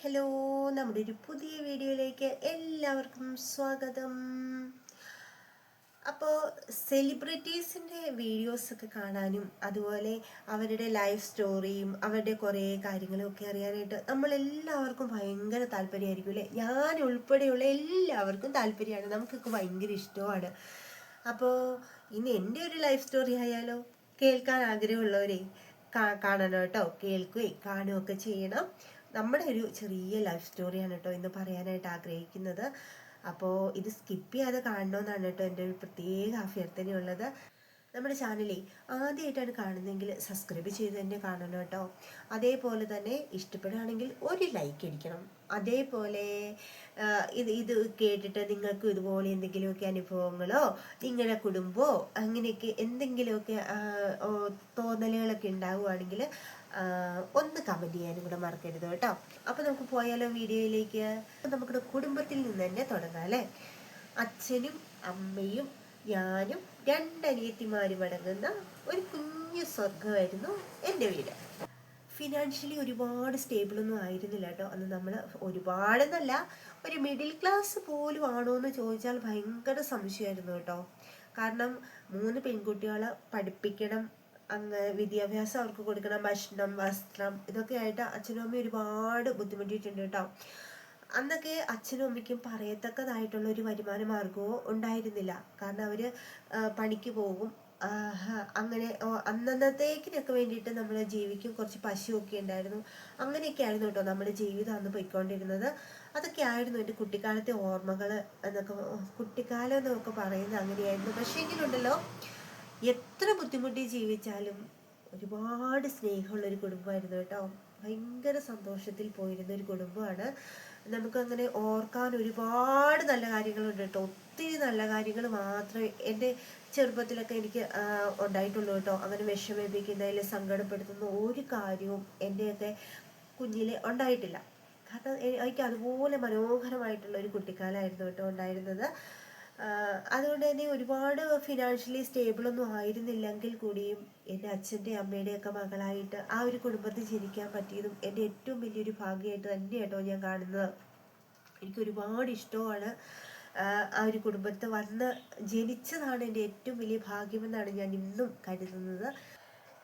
Hello, നമ്മുടെ ഒരു പുതിയ വീഡിയോയിലേക്ക് എല്ലാവർക്കും സ്വാഗതം. അപ്പോൾ സെലിബ്രിറ്റീസിൻ്റെ വീഡിയോസൊക്കെ കാണാനും അതുപോലെ അവരുടെ ലൈഫ് സ്റ്റോറിയും അവരുടെ കുറേ കാര്യങ്ങളും ഒക്കെ അറിയാനായിട്ട് നമ്മളെല്ലാവർക്കും ഭയങ്കര താല്പര്യമായിരിക്കും അല്ലേ? ഞാൻ ഉൾപ്പെടെയുള്ള എല്ലാവർക്കും താല്പര്യമാണ്, നമുക്കൊക്കെ ഭയങ്കര ഇഷ്ടമാണ്. അപ്പോൾ ഇനി എൻ്റെ ഒരു ലൈഫ് സ്റ്റോറി ആയാലോ? കേൾക്കാൻ ആഗ്രഹമുള്ളവരെ കാണണം കേട്ടോ, കേൾക്കുകയും കാണുകയൊക്കെ ചെയ്യണം. നമ്മുടെ ഒരു ചെറിയ ലൈഫ് സ്റ്റോറിയാണ് കേട്ടോ ഇന്ന് പറയാനായിട്ട് ആഗ്രഹിക്കുന്നത്. അപ്പോൾ ഇത് സ്കിപ്പ് ചെയ്യാതെ കാണണമെന്നാണ് കേട്ടോ എൻ്റെ ഒരു പ്രത്യേക അഭ്യർത്ഥനയുള്ളത്. നമ്മുടെ ചാനലേ ആദ്യമായിട്ടാണ് കാണുന്നതെങ്കിൽ സബ്സ്ക്രൈബ് ചെയ്ത് തന്നെ കാണണം കേട്ടോ. അതേപോലെ തന്നെ ഇഷ്ടപ്പെടുകയാണെങ്കിൽ ഒരു ലൈക്ക് അടിക്കണം. അതേപോലെ ഇത് കേട്ടിട്ട് നിങ്ങൾക്ക് ഇതുപോലെ എന്തെങ്കിലുമൊക്കെ അനുഭവങ്ങളോ നിങ്ങളുടെ കുടുംബമോ അങ്ങനെയൊക്കെ എന്തെങ്കിലുമൊക്കെ തോന്നലുകളൊക്കെ ഉണ്ടാവുകയാണെങ്കിൽ ഒന്ന് കമൻറ്റ് ചെയ്യാനും കൂടെ മറക്കരുത് കേട്ടോ. അപ്പോൾ നമുക്ക് പോയാലോ വീഡിയോയിലേക്ക്. നമ്മുടെ കുടുംബത്തിൽ നിന്ന് തന്നെ തുടങ്ങാം അല്ലേ? അച്ഛനും അമ്മയും ഞാനും രണ്ടനിയത്തിമാരും അടങ്ങുന്ന ഒരു കുഞ്ഞു സ്വർഗമായിരുന്നു എൻ്റെ വീട്. ഫിനാൻഷ്യലി ഒരുപാട് സ്റ്റേബിളൊന്നും ആയിരുന്നില്ല കേട്ടോ അന്ന്. നമ്മൾ ഒരുപാടെന്നല്ല, ഒരു മിഡിൽ ക്ലാസ് പോലും ആണോ എന്ന് ചോദിച്ചാൽ ഭയങ്കര സംശയമായിരുന്നു കേട്ടോ. കാരണം 3 പെൺകുട്ടികളെ പഠിപ്പിക്കണം, അങ്ങ് വിദ്യാഭ്യാസം അവർക്ക് കൊടുക്കണം, ഭക്ഷണം വസ്ത്രം ഇതൊക്കെ ആയിട്ട് അച്ഛനും അമ്മയും ഒരുപാട് ബുദ്ധിമുട്ടിയിട്ടുണ്ട് കേട്ടോ. അന്നൊക്കെ അച്ഛനും അമ്മയ്ക്കും പറയത്തക്കതായിട്ടുള്ള ഒരു വരുമാന മാർഗവും ഉണ്ടായിരുന്നില്ല. കാരണം അവർ പണിക്ക് പോകും, അങ്ങനെ അന്നന്നത്തേക്കിനൊക്കെ വേണ്ടിയിട്ട് നമ്മൾ ജീവിക്കും. കുറച്ച് പശുവൊക്കെ ഉണ്ടായിരുന്നു. അങ്ങനെയൊക്കെ ആയിരുന്നു കേട്ടോ നമ്മുടെ ജീവിതം അന്ന് പോയിക്കൊണ്ടിരുന്നത്. അതൊക്കെ ആയിരുന്നു എൻ്റെ കുട്ടിക്കാലത്തെ ഓർമ്മകൾ എന്നൊക്കെ. കുട്ടിക്കാലം എന്നൊക്കെ പറയുന്നത് അങ്ങനെയായിരുന്നു. പക്ഷേ എങ്കിലുണ്ടല്ലോ, എത്ര ബുദ്ധിമുട്ടി ജീവിച്ചാലും ഒരുപാട് സ്നേഹമുള്ളൊരു കുടുംബമായിരുന്നു കേട്ടോ. ഭയങ്കര സന്തോഷത്തിൽ പോയിരുന്ന ഒരു കുടുംബമാണ്. നമുക്കങ്ങനെ ഓർക്കാൻ ഒരുപാട് നല്ല കാര്യങ്ങളുണ്ട് കേട്ടോ. ഒത്തിരി നല്ല കാര്യങ്ങൾ മാത്രമേ എൻ്റെ ചെറുപ്പത്തിലൊക്കെ എനിക്ക് ഉണ്ടായിട്ടുള്ളൂ കേട്ടോ. അങ്ങനെ വിഷമിപ്പിക്കുന്നതിൽ സങ്കടപ്പെടുത്തുന്ന ഒരു കാര്യവും എൻ്റെയൊക്കെ കുഞ്ഞിലെ ഉണ്ടായിട്ടില്ല. കാരണം എനിക്ക് അതുപോലെ മനോഹരമായിട്ടുള്ള ഒരു കുട്ടിക്കാലമായിരുന്നു കേട്ടോ ഉണ്ടായിരുന്നത്. അതുകൊണ്ട് തന്നെ ഒരുപാട് ഫിനാൻഷ്യലി സ്റ്റേബിളൊന്നും ആയിരുന്നില്ലെങ്കിൽ കൂടിയും എൻ്റെ അച്ഛൻ്റെ അമ്മയുടെയൊക്കെ മകളായിട്ട് ആ ഒരു കുടുംബത്തിൽ ജനിക്കാൻ പറ്റിയതും എൻ്റെ ഏറ്റവും വലിയൊരു ഭാഗ്യമായിട്ട് തന്നെ കേട്ടോ ഞാൻ കാണുന്നത്. എനിക്ക് ഒരുപാട് ഇഷ്ടമാണ്. ആ ഒരു കുടുംബത്തിൽ വന്ന് ജനിച്ചതാണ് എൻ്റെ ഏറ്റവും വലിയ ഭാഗ്യമെന്നാണ് ഞാൻ ഇന്നും കരുതുന്നത്.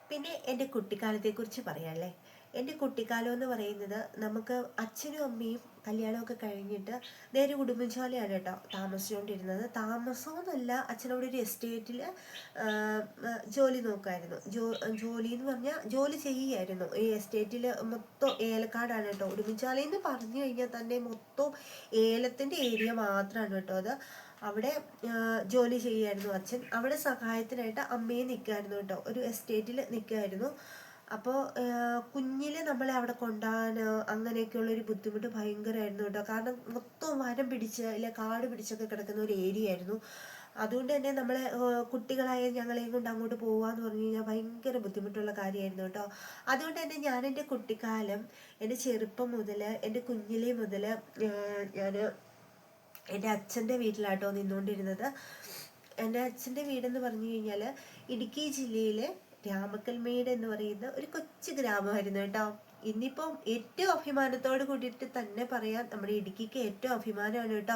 പിന്നെ എൻ്റെ കുട്ടിക്കാലത്തെക്കുറിച്ച് പറയാമല്ലേ? എൻ്റെ കുട്ടിക്കാലം എന്ന് പറയുന്നത്, നമുക്ക് അച്ഛനും അമ്മയും കല്യാണമൊക്കെ കഴിഞ്ഞിട്ട് നേരെ ഉടുമ്പൻചോലയാണ് കേട്ടോ താമസിച്ചുകൊണ്ടിരുന്നത്. താമസമെന്നല്ല, അച്ഛനവിടെ ഒരു എസ്റ്റേറ്റിൽ ജോലി നോക്കുമായിരുന്നു. ജോലി എന്ന് പറഞ്ഞാൽ ജോലി ചെയ്യുകയായിരുന്നു. ഈ എസ്റ്റേറ്റിൽ മൊത്തം ഏലക്കാടാണ് കേട്ടോ. ഉടുമ്പൻചോല എന്ന് പറഞ്ഞു കഴിഞ്ഞാൽ തന്നെ മൊത്തം ഏലത്തിൻ്റെ ഏരിയ മാത്രമാണ് കേട്ടോ അത്. അവിടെ ജോലി ചെയ്യുമായിരുന്നു അച്ഛൻ. അവിടെ സഹായത്തിനായിട്ട് അമ്മയെ നിൽക്കുമായിരുന്നു കേട്ടോ. ഒരു എസ്റ്റേറ്റിൽ നിൽക്കുമായിരുന്നു. അപ്പോൾ കുഞ്ഞിലെ നമ്മളെ അവിടെ കൊണ്ടുപോകാൻ അങ്ങനെയൊക്കെയുള്ളൊരു ബുദ്ധിമുട്ട് ഭയങ്കരമായിരുന്നു കേട്ടോ. കാരണം മൊത്തം വനം പിടിച്ച് അല്ലെ കാട് പിടിച്ചൊക്കെ കിടക്കുന്ന ഒരു ഏരിയ ആയിരുന്നു. അതുകൊണ്ട് തന്നെ നമ്മളെ കുട്ടികളായ ഞങ്ങളെയും കൊണ്ട് അങ്ങോട്ട് പോകാന്ന് പറഞ്ഞു കഴിഞ്ഞാൽ ഭയങ്കര ബുദ്ധിമുട്ടുള്ള കാര്യമായിരുന്നു കേട്ടോ. അതുകൊണ്ട് തന്നെ ഞാൻ എൻ്റെ കുട്ടിക്കാലം, എൻ്റെ ചെറുപ്പം മുതൽ, എൻ്റെ കുഞ്ഞിലെ മുതൽ ഞാൻ എൻ്റെ അച്ഛൻ്റെ വീട്ടിലാട്ടോ നിന്നുകൊണ്ടിരുന്നത്. എൻ്റെ അച്ഛൻ്റെ വീടെന്ന് പറഞ്ഞു കഴിഞ്ഞാൽ ഇടുക്കി ജില്ലയിലെ രാമക്കൽമേട് എന്ന് പറയുന്ന ഒരു കൊച്ചു ഗ്രാമമായിരുന്നു കേട്ടോ. ഇന്നിപ്പം ഏറ്റവും അഭിമാനത്തോട് കൂടിയിട്ട് തന്നെ പറയാം, നമ്മുടെ ഇടുക്കിക്ക് ഏറ്റവും അഭിമാനമാണ് കേട്ടോ.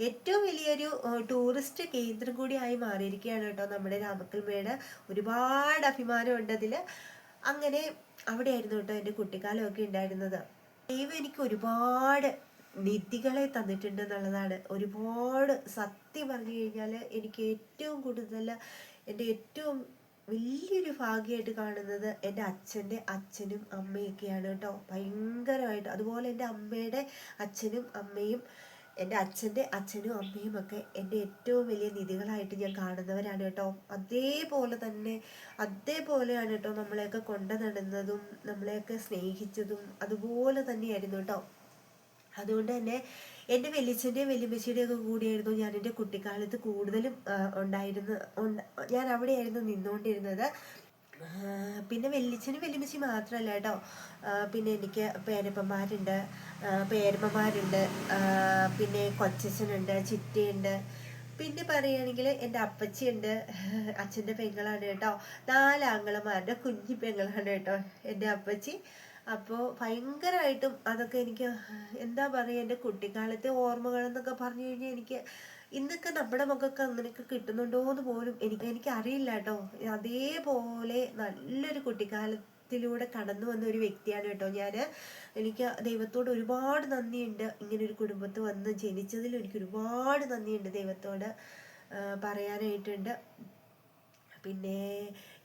ഏറ്റവും വലിയൊരു ടൂറിസ്റ്റ് കേന്ദ്രം കൂടി ആയി മാറിയിരിക്കുകയാണ് കേട്ടോ നമ്മുടെ രാമക്കൽമേട്. ഒരുപാട് അഭിമാനമുണ്ട് അതിൽ. അങ്ങനെ അവിടെയായിരുന്നു കേട്ടോ എൻ്റെ കുട്ടിക്കാലമൊക്കെ ഉണ്ടായിരുന്നത്. ദൈവം എനിക്ക് ഒരുപാട് നിധികളെ തന്നിട്ടുണ്ട് എന്നുള്ളതാണ്. ഒരുപാട് സത്യം പറഞ്ഞു കഴിഞ്ഞാൽ എനിക്ക് ഏറ്റവും കൂടുതൽ എൻ്റെ ഏറ്റവും വലിയൊരു ഭാഗ്യമായിട്ട് കാണുന്നത് എൻ്റെ അച്ഛൻ്റെ അച്ഛനും അമ്മയൊക്കെയാണ് കേട്ടോ. ഭയങ്കരമായിട്ട്. അതുപോലെ എൻ്റെ അമ്മയുടെ അച്ഛനും അമ്മയും എൻ്റെ അച്ഛൻ്റെ അച്ഛനും അമ്മയും ഒക്കെ എൻ്റെ ഏറ്റവും വലിയ നിധികളായിട്ട് ഞാൻ കാണുന്നവരാണ് കേട്ടോ. അതേപോലെയാണ് കേട്ടോ നമ്മളെയൊക്കെ കൊണ്ടു നടന്നതും നമ്മളെയൊക്കെ സ്നേഹിച്ചതും അതുപോലെ തന്നെയായിരുന്നു കേട്ടോ. അതുകൊണ്ട് തന്നെ എൻ്റെ വലിയച്ഛൻ്റെയും വലിയമ്മച്ചിയുടെയും ഒക്കെ കൂടിയായിരുന്നു ഞാൻ എൻ്റെ കുട്ടിക്കാലത്ത് കൂടുതലും ഞാൻ അവിടെയായിരുന്നു നിന്നുകൊണ്ടിരുന്നത്. പിന്നെ വലിയച്ഛനും വലിയമ്മച്ചി മാത്രമല്ല കേട്ടോ, പിന്നെ എനിക്ക് പേരപ്പന്മാരുണ്ട്, പേരമ്മമാരുണ്ട്, പിന്നെ കൊച്ചച്ഛനുണ്ട്, ചിറ്റയുണ്ട്. പിന്നെ പറയുകയാണെങ്കിൽ എൻ്റെ അപ്പച്ചിയുണ്ട്, അച്ഛൻ്റെ പെങ്ങളാണ് കേട്ടോ. 4 ആങ്ങളമാരുടെ കുഞ്ഞി പെങ്ങളാണ് കേട്ടോ എൻ്റെ അപ്പച്ചി. അപ്പോൾ ഭയങ്കരമായിട്ടും അതൊക്കെ എനിക്ക് എന്താ പറയുക, എൻ്റെ കുട്ടിക്കാലത്തെ ഓർമ്മകളെന്നൊക്കെ പറഞ്ഞു കഴിഞ്ഞാൽ എനിക്ക് ഇന്നൊക്കെ നമ്മുടെ മക്കൾക്ക് അങ്ങനെയൊക്കെ കിട്ടുന്നുണ്ടോ എന്ന് പോലും എനിക്ക് അറിയില്ല കേട്ടോ. അതേപോലെ നല്ലൊരു കുട്ടിക്കാലത്തിലൂടെ കടന്നു വന്ന ഒരു വ്യക്തിയാണ് കേട്ടോ ഞാൻ. എനിക്ക് ദൈവത്തോട് ഒരുപാട് നന്ദിയുണ്ട്, ഇങ്ങനെ ഒരു കുടുംബത്തിൽ വന്ന് ജനിച്ചതിൽ എനിക്ക് ഒരുപാട് നന്ദിയുണ്ട് ദൈവത്തോട് പറയാനായിട്ടുണ്ട്. പിന്നെ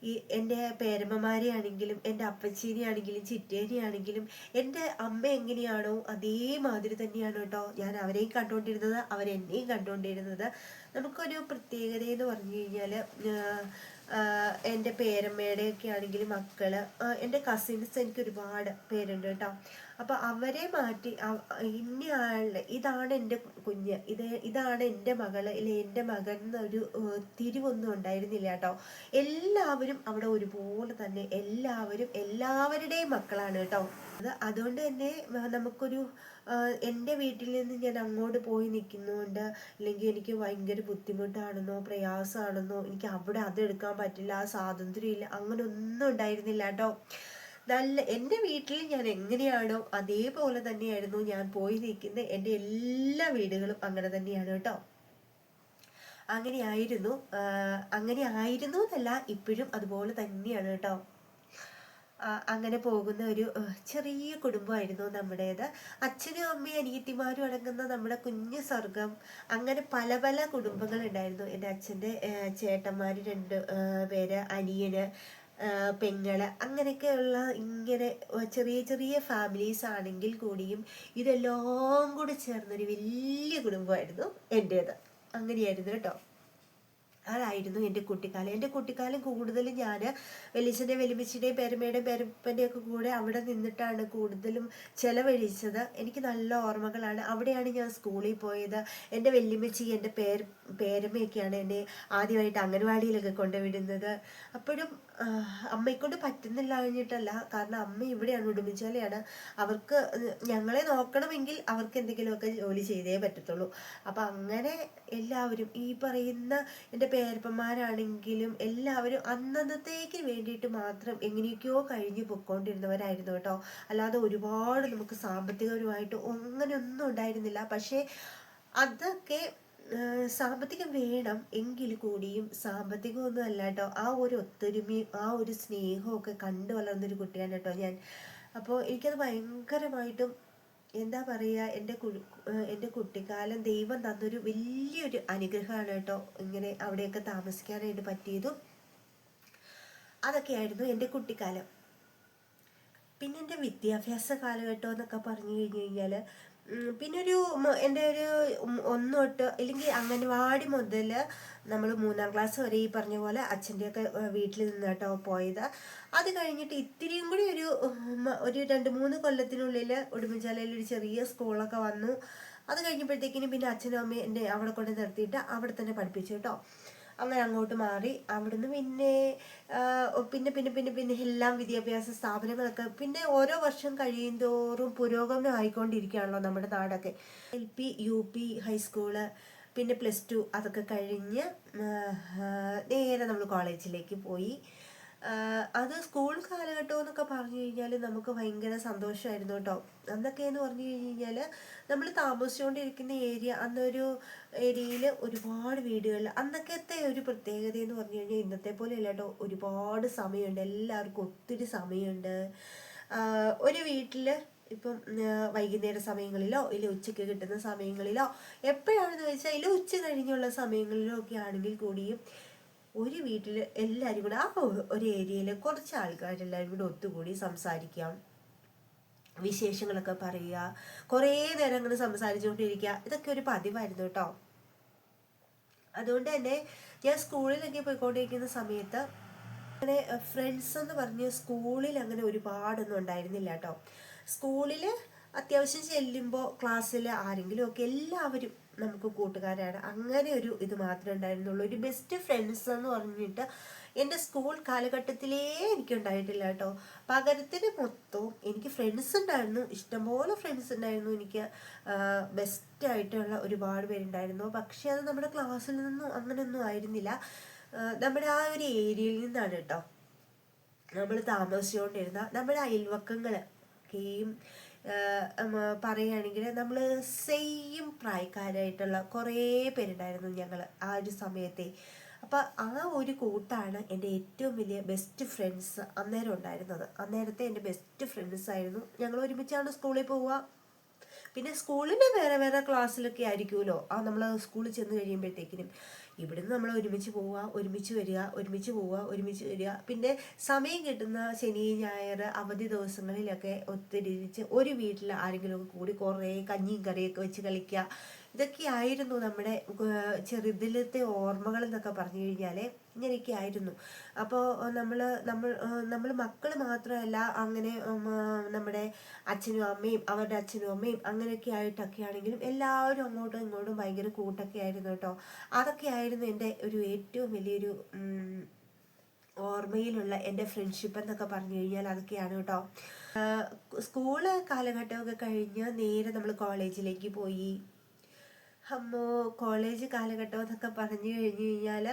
ഈ എൻ്റെ പേരമ്മമാരെ ആണെങ്കിലും എൻ്റെ അപ്പച്ചീനെ ആണെങ്കിലും ചിറ്റേനെ ആണെങ്കിലും എൻ്റെ അമ്മ എങ്ങനെയാണോ അതേമാതിരി തന്നെയാണ് കേട്ടോ ഞാൻ അവരെയും കണ്ടുകൊണ്ടിരുന്നത്, അവരെന്നെയും കണ്ടുകൊണ്ടിരുന്നത്. നമുക്കൊരു പ്രത്യേകത എന്ന് പറഞ്ഞു കഴിഞ്ഞാൽ എൻ്റെ പേരമ്മയുടെയൊക്കെ ആണെങ്കിലും മക്കള്, എൻ്റെ കസിൻസ് എനിക്ക് ഒരുപാട് പേരുണ്ട് കേട്ടോ. അപ്പൊ അവരെ മാറ്റി ഇന്നയാളുടെ ഇതാണ് എൻ്റെ കുഞ്ഞ്, ഇതാണ് എൻ്റെ മകള് ഇല്ല എൻ്റെ മകൻ എന്നൊരു തിരിവൊന്നും ഉണ്ടായിരുന്നില്ല കേട്ടോ. എല്ലാവരും അവിടെ ഒരുപോലെ തന്നെ, എല്ലാവരും എല്ലാവരുടെയും മക്കളാണ് കേട്ടോ. അതുകൊണ്ട് തന്നെ നമുക്കൊരു എൻ്റെ വീട്ടിൽ നിന്ന് ഞാൻ അങ്ങോട്ട് പോയി നിൽക്കുന്നുണ്ട്, അല്ലെങ്കിൽ എനിക്ക് ഭയങ്കര ബുദ്ധിമുട്ടാണെന്നോ പ്രയാസമാണെന്നോ, എനിക്ക് അവിടെ അതെടുക്കാൻ പറ്റില്ല, ആ സ്വാതന്ത്ര്യം ഇല്ല, അങ്ങനെ ഒന്നും ഉണ്ടായിരുന്നില്ല കേട്ടോ. നല്ല എൻ്റെ വീട്ടിൽ ഞാൻ എങ്ങനെയാണോ അതേപോലെ തന്നെയായിരുന്നു ഞാൻ പോയി നിൽക്കുന്ന എൻ്റെ എല്ലാ വീടുകളും അങ്ങനെ തന്നെയാണ് കേട്ടോ. അങ്ങനെയായിരുന്നു എന്നല്ല, ഇപ്പോഴും അതുപോലെ തന്നെയാണ് കേട്ടോ. അങ്ങനെ പോകുന്ന ഒരു ചെറിയ കുടുംബമായിരുന്നു നമ്മുടേത്. അച്ഛനും അമ്മയും അനിയത്തിമാരും അടങ്ങുന്ന നമ്മുടെ കുഞ്ഞു സ്വർഗം. അങ്ങനെ പല പല കുടുംബങ്ങൾ ഉണ്ടായിരുന്നു. എൻ്റെ അച്ഛൻ്റെ ചേട്ടന്മാർ 2 പേര്, അനിയന്, പെങ്ങള്, അങ്ങനെയൊക്കെയുള്ള ഇങ്ങനെ ചെറിയ ചെറിയ ഫാമിലീസ് ആണെങ്കിൽ കൂടിയും ഇതെല്ലാം കൂടി ചേർന്നൊരു വലിയ കുടുംബമായിരുന്നു എൻ്റേത്. അങ്ങനെയായിരുന്നു കേട്ടോ. അതായിരുന്നു എൻ്റെ കുട്ടിക്കാലം. എൻ്റെ കുട്ടിക്കാലം കൂടുതലും ഞാൻ വലിയച്ഛൻ്റെയും വലിയമ്മച്ചിയുടെയും പേരമ്മയുടെയും പേരപ്പൻ്റെയും ഒക്കെ കൂടെ അവിടെ നിന്നിട്ടാണ് കൂടുതലും ചെലവഴിച്ചത്. എനിക്ക് നല്ല ഓർമ്മകളാണ്. അവിടെയാണ് ഞാൻ സ്കൂളിൽ പോയത്. എൻ്റെ വല്യമ്മച്ചി എൻ്റെ പേരമ്മയൊക്കെയാണ് എന്നെ ആദ്യമായിട്ട് അംഗൻവാടിയിലൊക്കെ കൊണ്ടുവിടുന്നത്. അപ്പോഴും അമ്മയെക്കൊണ്ട് പറ്റുന്നില്ല കഴിഞ്ഞിട്ടല്ല, കാരണം അമ്മ ഇവിടെയാണ്, ഉടുമ്പൻചോലയാണ്. അവർക്ക് ഞങ്ങളെ നോക്കണമെങ്കിൽ അവർക്ക് എന്തെങ്കിലുമൊക്കെ ജോലി ചെയ്തേ പറ്റത്തുള്ളൂ. അപ്പം അങ്ങനെ എല്ലാവരും ഈ പറയുന്ന എൻ്റെ പേരപ്പന്മാരാണെങ്കിലും എല്ലാവരും അന്നന്നത്തേക്ക് വേണ്ടിയിട്ട് മാത്രം എങ്ങനെയൊക്കെയോ കഴിഞ്ഞു പൊയ്ക്കൊണ്ടിരുന്നവരായിരുന്നു കേട്ടോ. അല്ലാതെ ഒരുപാട് നമുക്ക് സാമ്പത്തികപരമായിട്ട് അങ്ങനെയൊന്നും ഉണ്ടായിരുന്നില്ല. പക്ഷേ അതൊക്കെ സാമ്പത്തികം വേണം എങ്കിൽ കൂടിയും സാമ്പത്തികമൊന്നും അല്ല കേട്ടോ, ആ ഒരു ഒത്തൊരുമയും ആ ഒരു സ്നേഹവും ഒക്കെ കണ്ടു വളർന്നൊരു കുട്ടിയാണ് കേട്ടോ ഞാൻ. അപ്പോൾ എനിക്കത് ഭയങ്കരമായിട്ടും എന്താ പറയുക, എൻ്റെ കുട്ടിക്കാലം ദൈവം തന്നൊരു വലിയൊരു അനുഗ്രഹമാണ് കേട്ടോ, ഇങ്ങനെ അവിടെയൊക്കെ താമസിക്കാനായിട്ട് പറ്റിയതും. അതൊക്കെയായിരുന്നു എൻ്റെ കുട്ടിക്കാലം. പിന്നെ എൻ്റെ വിദ്യാഭ്യാസ കാലഘട്ടം എന്നൊക്കെ പറഞ്ഞു കഴിഞ്ഞു കഴിഞ്ഞാൽ പിന്നെ എൻ്റെ ഒരു 1 തൊട്ട് അല്ലെങ്കിൽ അംഗൻവാടി മുതൽ നമ്മൾ 3-ാം ക്ലാസ് വരെ ഈ പറഞ്ഞ പോലെ അച്ഛൻ്റെയൊക്കെ വീട്ടിൽ നിന്ന് കേട്ടോ പോയത്. അത് കഴിഞ്ഞിട്ട് ഇത്തിരിയും കൂടി ഒരു 2-3 കൊല്ലത്തിനുള്ളിൽ ഉടുമ്പൻചോലയിൽ ഒരു ചെറിയ സ്കൂളൊക്കെ വന്നു. അത് കഴിഞ്ഞപ്പോഴത്തേക്കിനും പിന്നെ അച്ഛനും അമ്മയും എന്നെ അവിടെ കൊണ്ട് നിർത്തിയിട്ട് അവിടെ തന്നെ പഠിപ്പിച്ചു കേട്ടോ. അങ്ങനെ അങ്ങോട്ട് മാറി. അവിടുന്ന് പിന്നെ പിന്നെ പിന്നെ പിന്നെ പിന്നെ എല്ലാം വിദ്യാഭ്യാസ സ്ഥാപനങ്ങളൊക്കെ പിന്നെ ഓരോ വർഷം കഴിയുന്തോറും പുരോഗമനം ആയിക്കൊണ്ടിരിക്കുകയാണല്ലോ നമ്മുടെ നാടൊക്കെ. LP UP ഹൈസ്കൂള് പിന്നെ +2 അതൊക്കെ കഴിഞ്ഞ് നേരെ നമ്മൾ കോളേജിലേക്ക് പോയി. അത് സ്കൂൾ കാലഘട്ടം എന്നൊക്കെ പറഞ്ഞു കഴിഞ്ഞാൽ നമുക്ക് ഭയങ്കര സന്തോഷമായിരുന്നു കേട്ടോ. അന്നൊക്കെയെന്ന് പറഞ്ഞു കഴിഞ്ഞാൽ നമ്മൾ താമസിച്ചുകൊണ്ടിരിക്കുന്ന അന്നൊരു ഏരിയയിൽ ഒരുപാട് വീടുകൾ. അന്നൊക്കത്തെ ഒരു പ്രത്യേകത എന്ന് പറഞ്ഞു കഴിഞ്ഞാൽ ഇന്നത്തെ പോലെ അല്ല കേട്ടോ, ഒരുപാട് സമയമുണ്ട്, എല്ലാവർക്കും ഒത്തിരി സമയമുണ്ട്. ഒരു വീട്ടിൽ ഇപ്പം വൈകുന്നേര സമയങ്ങളിലോ ഇല്ല ഉച്ചയ്ക്ക് കിട്ടുന്ന സമയങ്ങളിലോ എപ്പോഴാണെന്ന് വെച്ചാൽ ഇല്ല ഉച്ച കഴിഞ്ഞുള്ള സമയങ്ങളിലോ ഒക്കെ ആണെങ്കിൽ കൂടിയും ഒരു വീട്ടിൽ എല്ലാവരും കൂടെ ആ ഒരു ഏരിയയിൽ കുറച്ച് ആൾക്കാരെല്ലാവരും കൂടെ ഒത്തുകൂടി സംസാരിക്കാം, വിശേഷങ്ങളൊക്കെ പറയുക, കുറേ നേരം അങ്ങനെ സംസാരിച്ചുകൊണ്ടിരിക്കുക. ഇതൊക്കെ ഒരു പതിവായിരുന്നു കേട്ടോ. അതുകൊണ്ട് തന്നെ ഞാൻ സ്കൂളിലൊക്കെ പോയിക്കൊണ്ടിരിക്കുന്ന സമയത്ത് അങ്ങനെ ഫ്രണ്ട്സ് എന്ന് പറഞ്ഞ് സ്കൂളിൽ അങ്ങനെ ഒരുപാടൊന്നും ഉണ്ടായിരുന്നില്ല കേട്ടോ. സ്കൂളിൽ അത്യാവശ്യം ചെല്ലുമ്പോൾ ക്ലാസ്സിൽ ആരെങ്കിലുമൊക്കെ എല്ലാവരും നമുക്ക് കൂട്ടുകാരാണ്. അങ്ങനെ ഒരു ഇത് മാത്രമേ ഉണ്ടായിരുന്നുള്ളൂ. ഒരു ബെസ്റ്റ് ഫ്രണ്ട്സ് എന്ന് പറഞ്ഞിട്ട് എൻ്റെ സ്കൂൾ കാലഘട്ടത്തിലേ എനിക്കുണ്ടായിട്ടില്ല കേട്ടോ. പകരത്തിന് മൊത്തവും എനിക്ക് ഫ്രണ്ട്സ് ഉണ്ടായിരുന്നു, ഇഷ്ടംപോലെ ഫ്രണ്ട്സ് ഉണ്ടായിരുന്നു. എനിക്ക് ബെസ്റ്റായിട്ടുള്ള ഒരുപാട് പേരുണ്ടായിരുന്നു. പക്ഷെ അത് നമ്മുടെ ക്ലാസ്സിൽ നിന്നും അങ്ങനെയൊന്നും ആയിരുന്നില്ല, നമ്മുടെ ആ ഒരു ഏരിയയിൽ നിന്നാണ് കേട്ടോ. നമ്മൾ താമസിച്ചുകൊണ്ടിരുന്ന നമ്മുടെ അയൽവക്കങ്ങൾ കളിക്കുകയും പറയുകയാണെങ്കിൽ നമ്മൾ സെയിം പ്രായക്കാരായിട്ടുള്ള കുറേ പേരുണ്ടായിരുന്നു ഞങ്ങൾ ആ ഒരു സമയത്തെ. അപ്പം ആ ഒരു കൂട്ടാണ് എൻ്റെ ഏറ്റവും വലിയ ബെസ്റ്റ് ഫ്രണ്ട്സ് അന്നേരം ഉണ്ടായിരുന്നത്. അന്നേരത്തെ എൻ്റെ ബെസ്റ്റ് ഫ്രണ്ട്സ് ആയിരുന്നു. ഞങ്ങൾ ഒരുമിച്ചാണ് സ്കൂളിൽ പോവുക. പിന്നെ സ്കൂളിൽ വേറെ വേറെ ക്ലാസ്സിലൊക്കെ ആയിരിക്കുമല്ലോ നമ്മൾ സ്കൂളിൽ ചെന്ന് കഴിയുമ്പോഴത്തേക്കിനും. ഇവിടുന്ന് നമ്മൾ ഒരുമിച്ച് പോവുക, ഒരുമിച്ച് വരിക, ഒരുമിച്ച് പോവുക, ഒരുമിച്ച് വരിക. പിന്നെ സമയം കിട്ടുന്ന ശനി ഞായർ അവധി ദിവസങ്ങളിലൊക്കെ ഒത്തിരിച്ച് ഒരു വീട്ടിൽ ആരെങ്കിലും കൂടി കുറേ കഞ്ഞിയും കറിയൊക്കെ വെച്ച് കളിക്കുക. ഇതൊക്കെയായിരുന്നു നമ്മുടെ ചെറുതിലത്തെ ഓർമ്മകൾ എന്നൊക്കെ പറഞ്ഞു കഴിഞ്ഞാൽ. ഇങ്ങനെയൊക്കെ ആയിരുന്നു. അപ്പോൾ നമ്മൾ മക്കൾ മാത്രമല്ല, അങ്ങനെ നമ്മുടെ അച്ഛനും അമ്മയും അവരുടെ അച്ഛനും അമ്മയും അങ്ങനെയൊക്കെ ആയിട്ടൊക്കെ ആണെങ്കിലും എല്ലാവരും അങ്ങോട്ടും ഇങ്ങോട്ടും ഭയങ്കര കൂട്ടൊക്കെ ആയിരുന്നു കേട്ടോ. അതൊക്കെ ആയിരുന്നു എൻ്റെ ഒരു ഏറ്റവും വലിയൊരു ഓർമ്മയിലുള്ള എൻ്റെ ഫ്രണ്ട്ഷിപ്പ് എന്നൊക്കെ പറഞ്ഞു കഴിഞ്ഞാൽ അതൊക്കെയാണ് കേട്ടോ. സ്കൂള് കാലഘട്ടമൊക്കെ കഴിഞ്ഞ് നേരെ നമ്മൾ കോളേജിലേക്ക് പോയി. കോളേജ് കാലഘട്ടം എന്നൊക്കെ പറഞ്ഞു കഴിഞ്ഞു കഴിഞ്ഞാൽ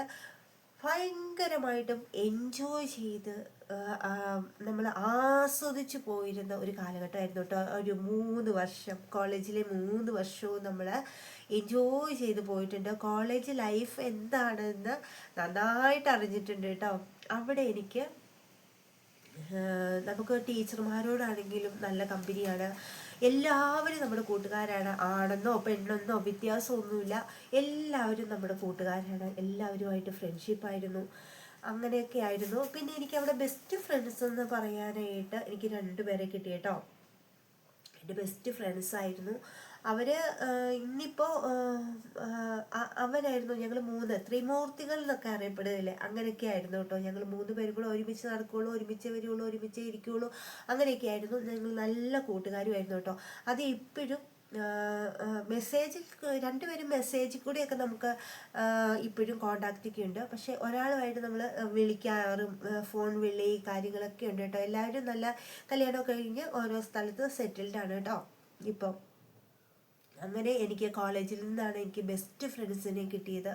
ഭയങ്കരമായിട്ടും എൻജോയ് ചെയ്ത് നമ്മൾ ആസ്വദിച്ച് പോയിരുന്ന ഒരു കാലഘട്ടമായിരുന്നു കേട്ടോ. ഒരു 3 വർഷം, കോളേജിലെ 3 വർഷവും നമ്മൾ എൻജോയ് ചെയ്ത് പോയിട്ടുണ്ട്. കോളേജ് ലൈഫ് എന്താണെന്ന് നന്നായിട്ട് അറിഞ്ഞിട്ടുണ്ട് കേട്ടോ. അവിടെ എനിക്ക് നമുക്ക് ടീച്ചർമാരോടാണെങ്കിലും നല്ല കമ്പനിയാണ്. എല്ലാവരും നമ്മുടെ കൂട്ടുകാരാണ്. ആണെന്നോ പെണ്ണെന്നോ വ്യത്യാസമൊന്നുമില്ല, എല്ലാവരും നമ്മുടെ കൂട്ടുകാരാണ്. എല്ലാവരുമായിട്ട് ഫ്രണ്ട്ഷിപ്പായിരുന്നു. അങ്ങനെയൊക്കെ ആയിരുന്നു. പിന്നെ എനിക്ക് അവിടെ ബെസ്റ്റ് ഫ്രണ്ട്സ് എന്ന് പറയാനായിട്ട് എനിക്ക് 2 പേരെ കിട്ടി കേട്ടോ. എൻ്റെ ബെസ്റ്റ് ഫ്രണ്ട്സായിരുന്നു അവർ. ഇന്നിപ്പോൾ അവരായിരുന്നു ഞങ്ങൾ 3 ത്രിമൂർത്തികൾ എന്നൊക്കെ അറിയപ്പെടുകയില്ലേ, അങ്ങനെയൊക്കെ ആയിരുന്നു കേട്ടോ. ഞങ്ങൾ 3 പേരും കൂടെ ഒരുമിച്ച് നടക്കുകയുള്ളൂ, ഒരുമിച്ച് വരികയുള്ളൂ, ഒരുമിച്ച് ഇരിക്കുകയുള്ളൂ. അങ്ങനെയൊക്കെ ആയിരുന്നു. ഞങ്ങൾ നല്ല കൂട്ടുകാരുമായിരുന്നു കേട്ടോ. അത് ഇപ്പോഴും മെസ്സേജിൽ 2 പേരും മെസ്സേജിൽ കൂടിയൊക്കെ നമുക്ക് ഇപ്പോഴും കോണ്ടാക്റ്റൊക്കെ ഉണ്ട്. പക്ഷെ ഒരാളുമായിട്ട് നമ്മൾ വിളിക്കാറും ഫോൺ വിളി കാര്യങ്ങളൊക്കെ ഉണ്ട് കേട്ടോ. എല്ലാവരും നല്ല കല്യാണമൊക്കെ കഴിഞ്ഞ് ഓരോ സ്ഥലത്ത് സെറ്റിൽഡാണ് കേട്ടോ ഇപ്പം. അങ്ങനെ എനിക്ക് കോളേജിൽ നിന്നാണ് എനിക്ക് ബെസ്റ്റ് ഫ്രണ്ട്സിനെ കിട്ടിയത്.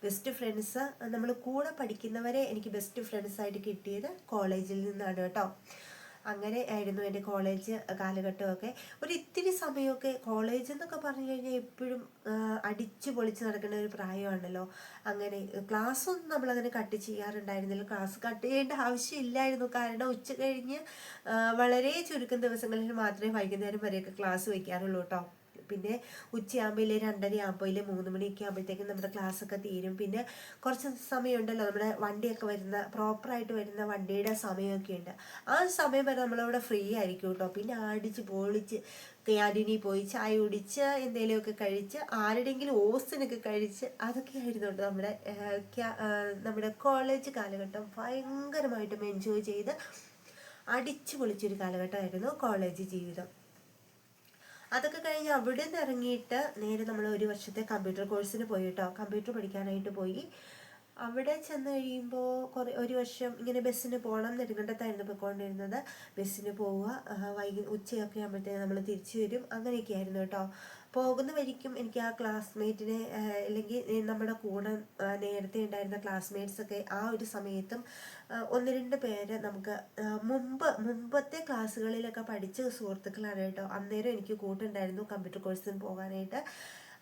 ബെസ്റ്റ് ഫ്രണ്ട്സ് നമ്മൾ കൂടെ പഠിക്കുന്നവരെ എനിക്ക് ബെസ്റ്റ് ഫ്രണ്ട്സായിട്ട് കിട്ടിയത് കോളേജിൽ നിന്നാണ് കേട്ടോ. അങ്ങനെ ആയിരുന്നു എൻ്റെ കോളേജ് കാലഘട്ടമൊക്കെ. ഒരു ഇത്തിരി സമയമൊക്കെ കോളേജ് എന്നൊക്കെ പറഞ്ഞു കഴിഞ്ഞാൽ എപ്പോഴും അടിച്ചു പൊളിച്ച് നടക്കുന്ന ഒരു പ്രായമാണല്ലോ. അങ്ങനെ ക്ലാസ്സൊന്നും നമ്മളങ്ങനെ കട്ട് ചെയ്യാറുണ്ടായിരുന്നില്ല. ക്ലാസ് കട്ട് ചെയ്യേണ്ട ആവശ്യമില്ലായിരുന്നു. കാരണം ഉച്ച കഴിഞ്ഞ് വളരെ ചുരുക്കം ദിവസങ്ങളിൽ മാത്രമേ വൈകുന്നേരം വരെയൊക്കെ ക്ലാസ് വയ്ക്കാറുള്ളൂ കേട്ടോ. പിന്നെ ഉച്ചയാകുമ്പോൾ 2:30 ആകുമ്പോൾ 3 മണിയൊക്കെ ആകുമ്പോഴത്തേക്കും നമ്മുടെ ക്ലാസ്സൊക്കെ തീരും. പിന്നെ കുറച്ച് സമയമുണ്ടല്ലോ നമ്മുടെ വണ്ടിയൊക്കെ വരുന്ന പ്രോപ്പറായിട്ട് വരുന്ന വണ്ടിയുടെ സമയമൊക്കെ ഉണ്ട്. ആ സമയം വരെ നമ്മളവിടെ ഫ്രീ ആയിരിക്കും കേട്ടോ. പിന്നെ അടിച്ച് പൊളിച്ച് ക്യാൻറ്റീനിൽ പോയി ചായ കുടിച്ച് എന്തെങ്കിലുമൊക്കെ കഴിച്ച് ആരുടെയെങ്കിലും ഓസിനൊക്കെ കഴിച്ച് അതൊക്കെ ആയിരുന്നു കേട്ടോ നമ്മുടെ കോളേജ് കാലഘട്ടം. ഭയങ്കരമായിട്ടും എൻജോയ് ചെയ്ത് അടിച്ചു പൊളിച്ചൊരു കാലഘട്ടമായിരുന്നു കോളേജ് ജീവിതം. അതൊക്കെ കഴിഞ്ഞ് അവിടെ നിന്ന് ഇറങ്ങിയിട്ട് നേരെ നമ്മൾ 1 വർഷത്തെ കമ്പ്യൂട്ടർ കോഴ്സിന് പോയി കേട്ടോ. കമ്പ്യൂട്ടർ പഠിക്കാനായിട്ട് പോയി. അവിടെ ചെന്ന് കഴിയുമ്പോൾ 1 വർഷം ഇങ്ങനെ ബസ്സിന് പോകണം. നെടുങ്കണ്ടത്തായിരുന്നു പോയിക്കൊണ്ടിരുന്നത്. ബസ്സിന് പോവുക, ഉച്ചയൊക്കെ ആകുമ്പോഴത്തേക്ക് നമ്മൾ തിരിച്ചു വരും. അങ്ങനെയൊക്കെ ആയിരുന്നു കേട്ടോ. പോകുന്ന വഴിക്കും എനിക്ക് ആ ക്ലാസ്മേറ്റിനെ അല്ലെങ്കിൽ നമ്മുടെ കൂടെ നേരത്തെ ഉണ്ടായിരുന്ന ക്ലാസ്മേറ്റ്സൊക്കെ ആ ഒരു സമയത്തും 1-2 പേര് നമുക്ക് മുമ്പത്തെ ക്ലാസ്സുകളിലൊക്കെ പഠിച്ച സുഹൃത്തുക്കളാണ് കേട്ടോ. അന്നേരം എനിക്ക് കൂട്ടുണ്ടായിരുന്നു കമ്പ്യൂട്ടർ കോഴ്സിന് പോകാനായിട്ട്.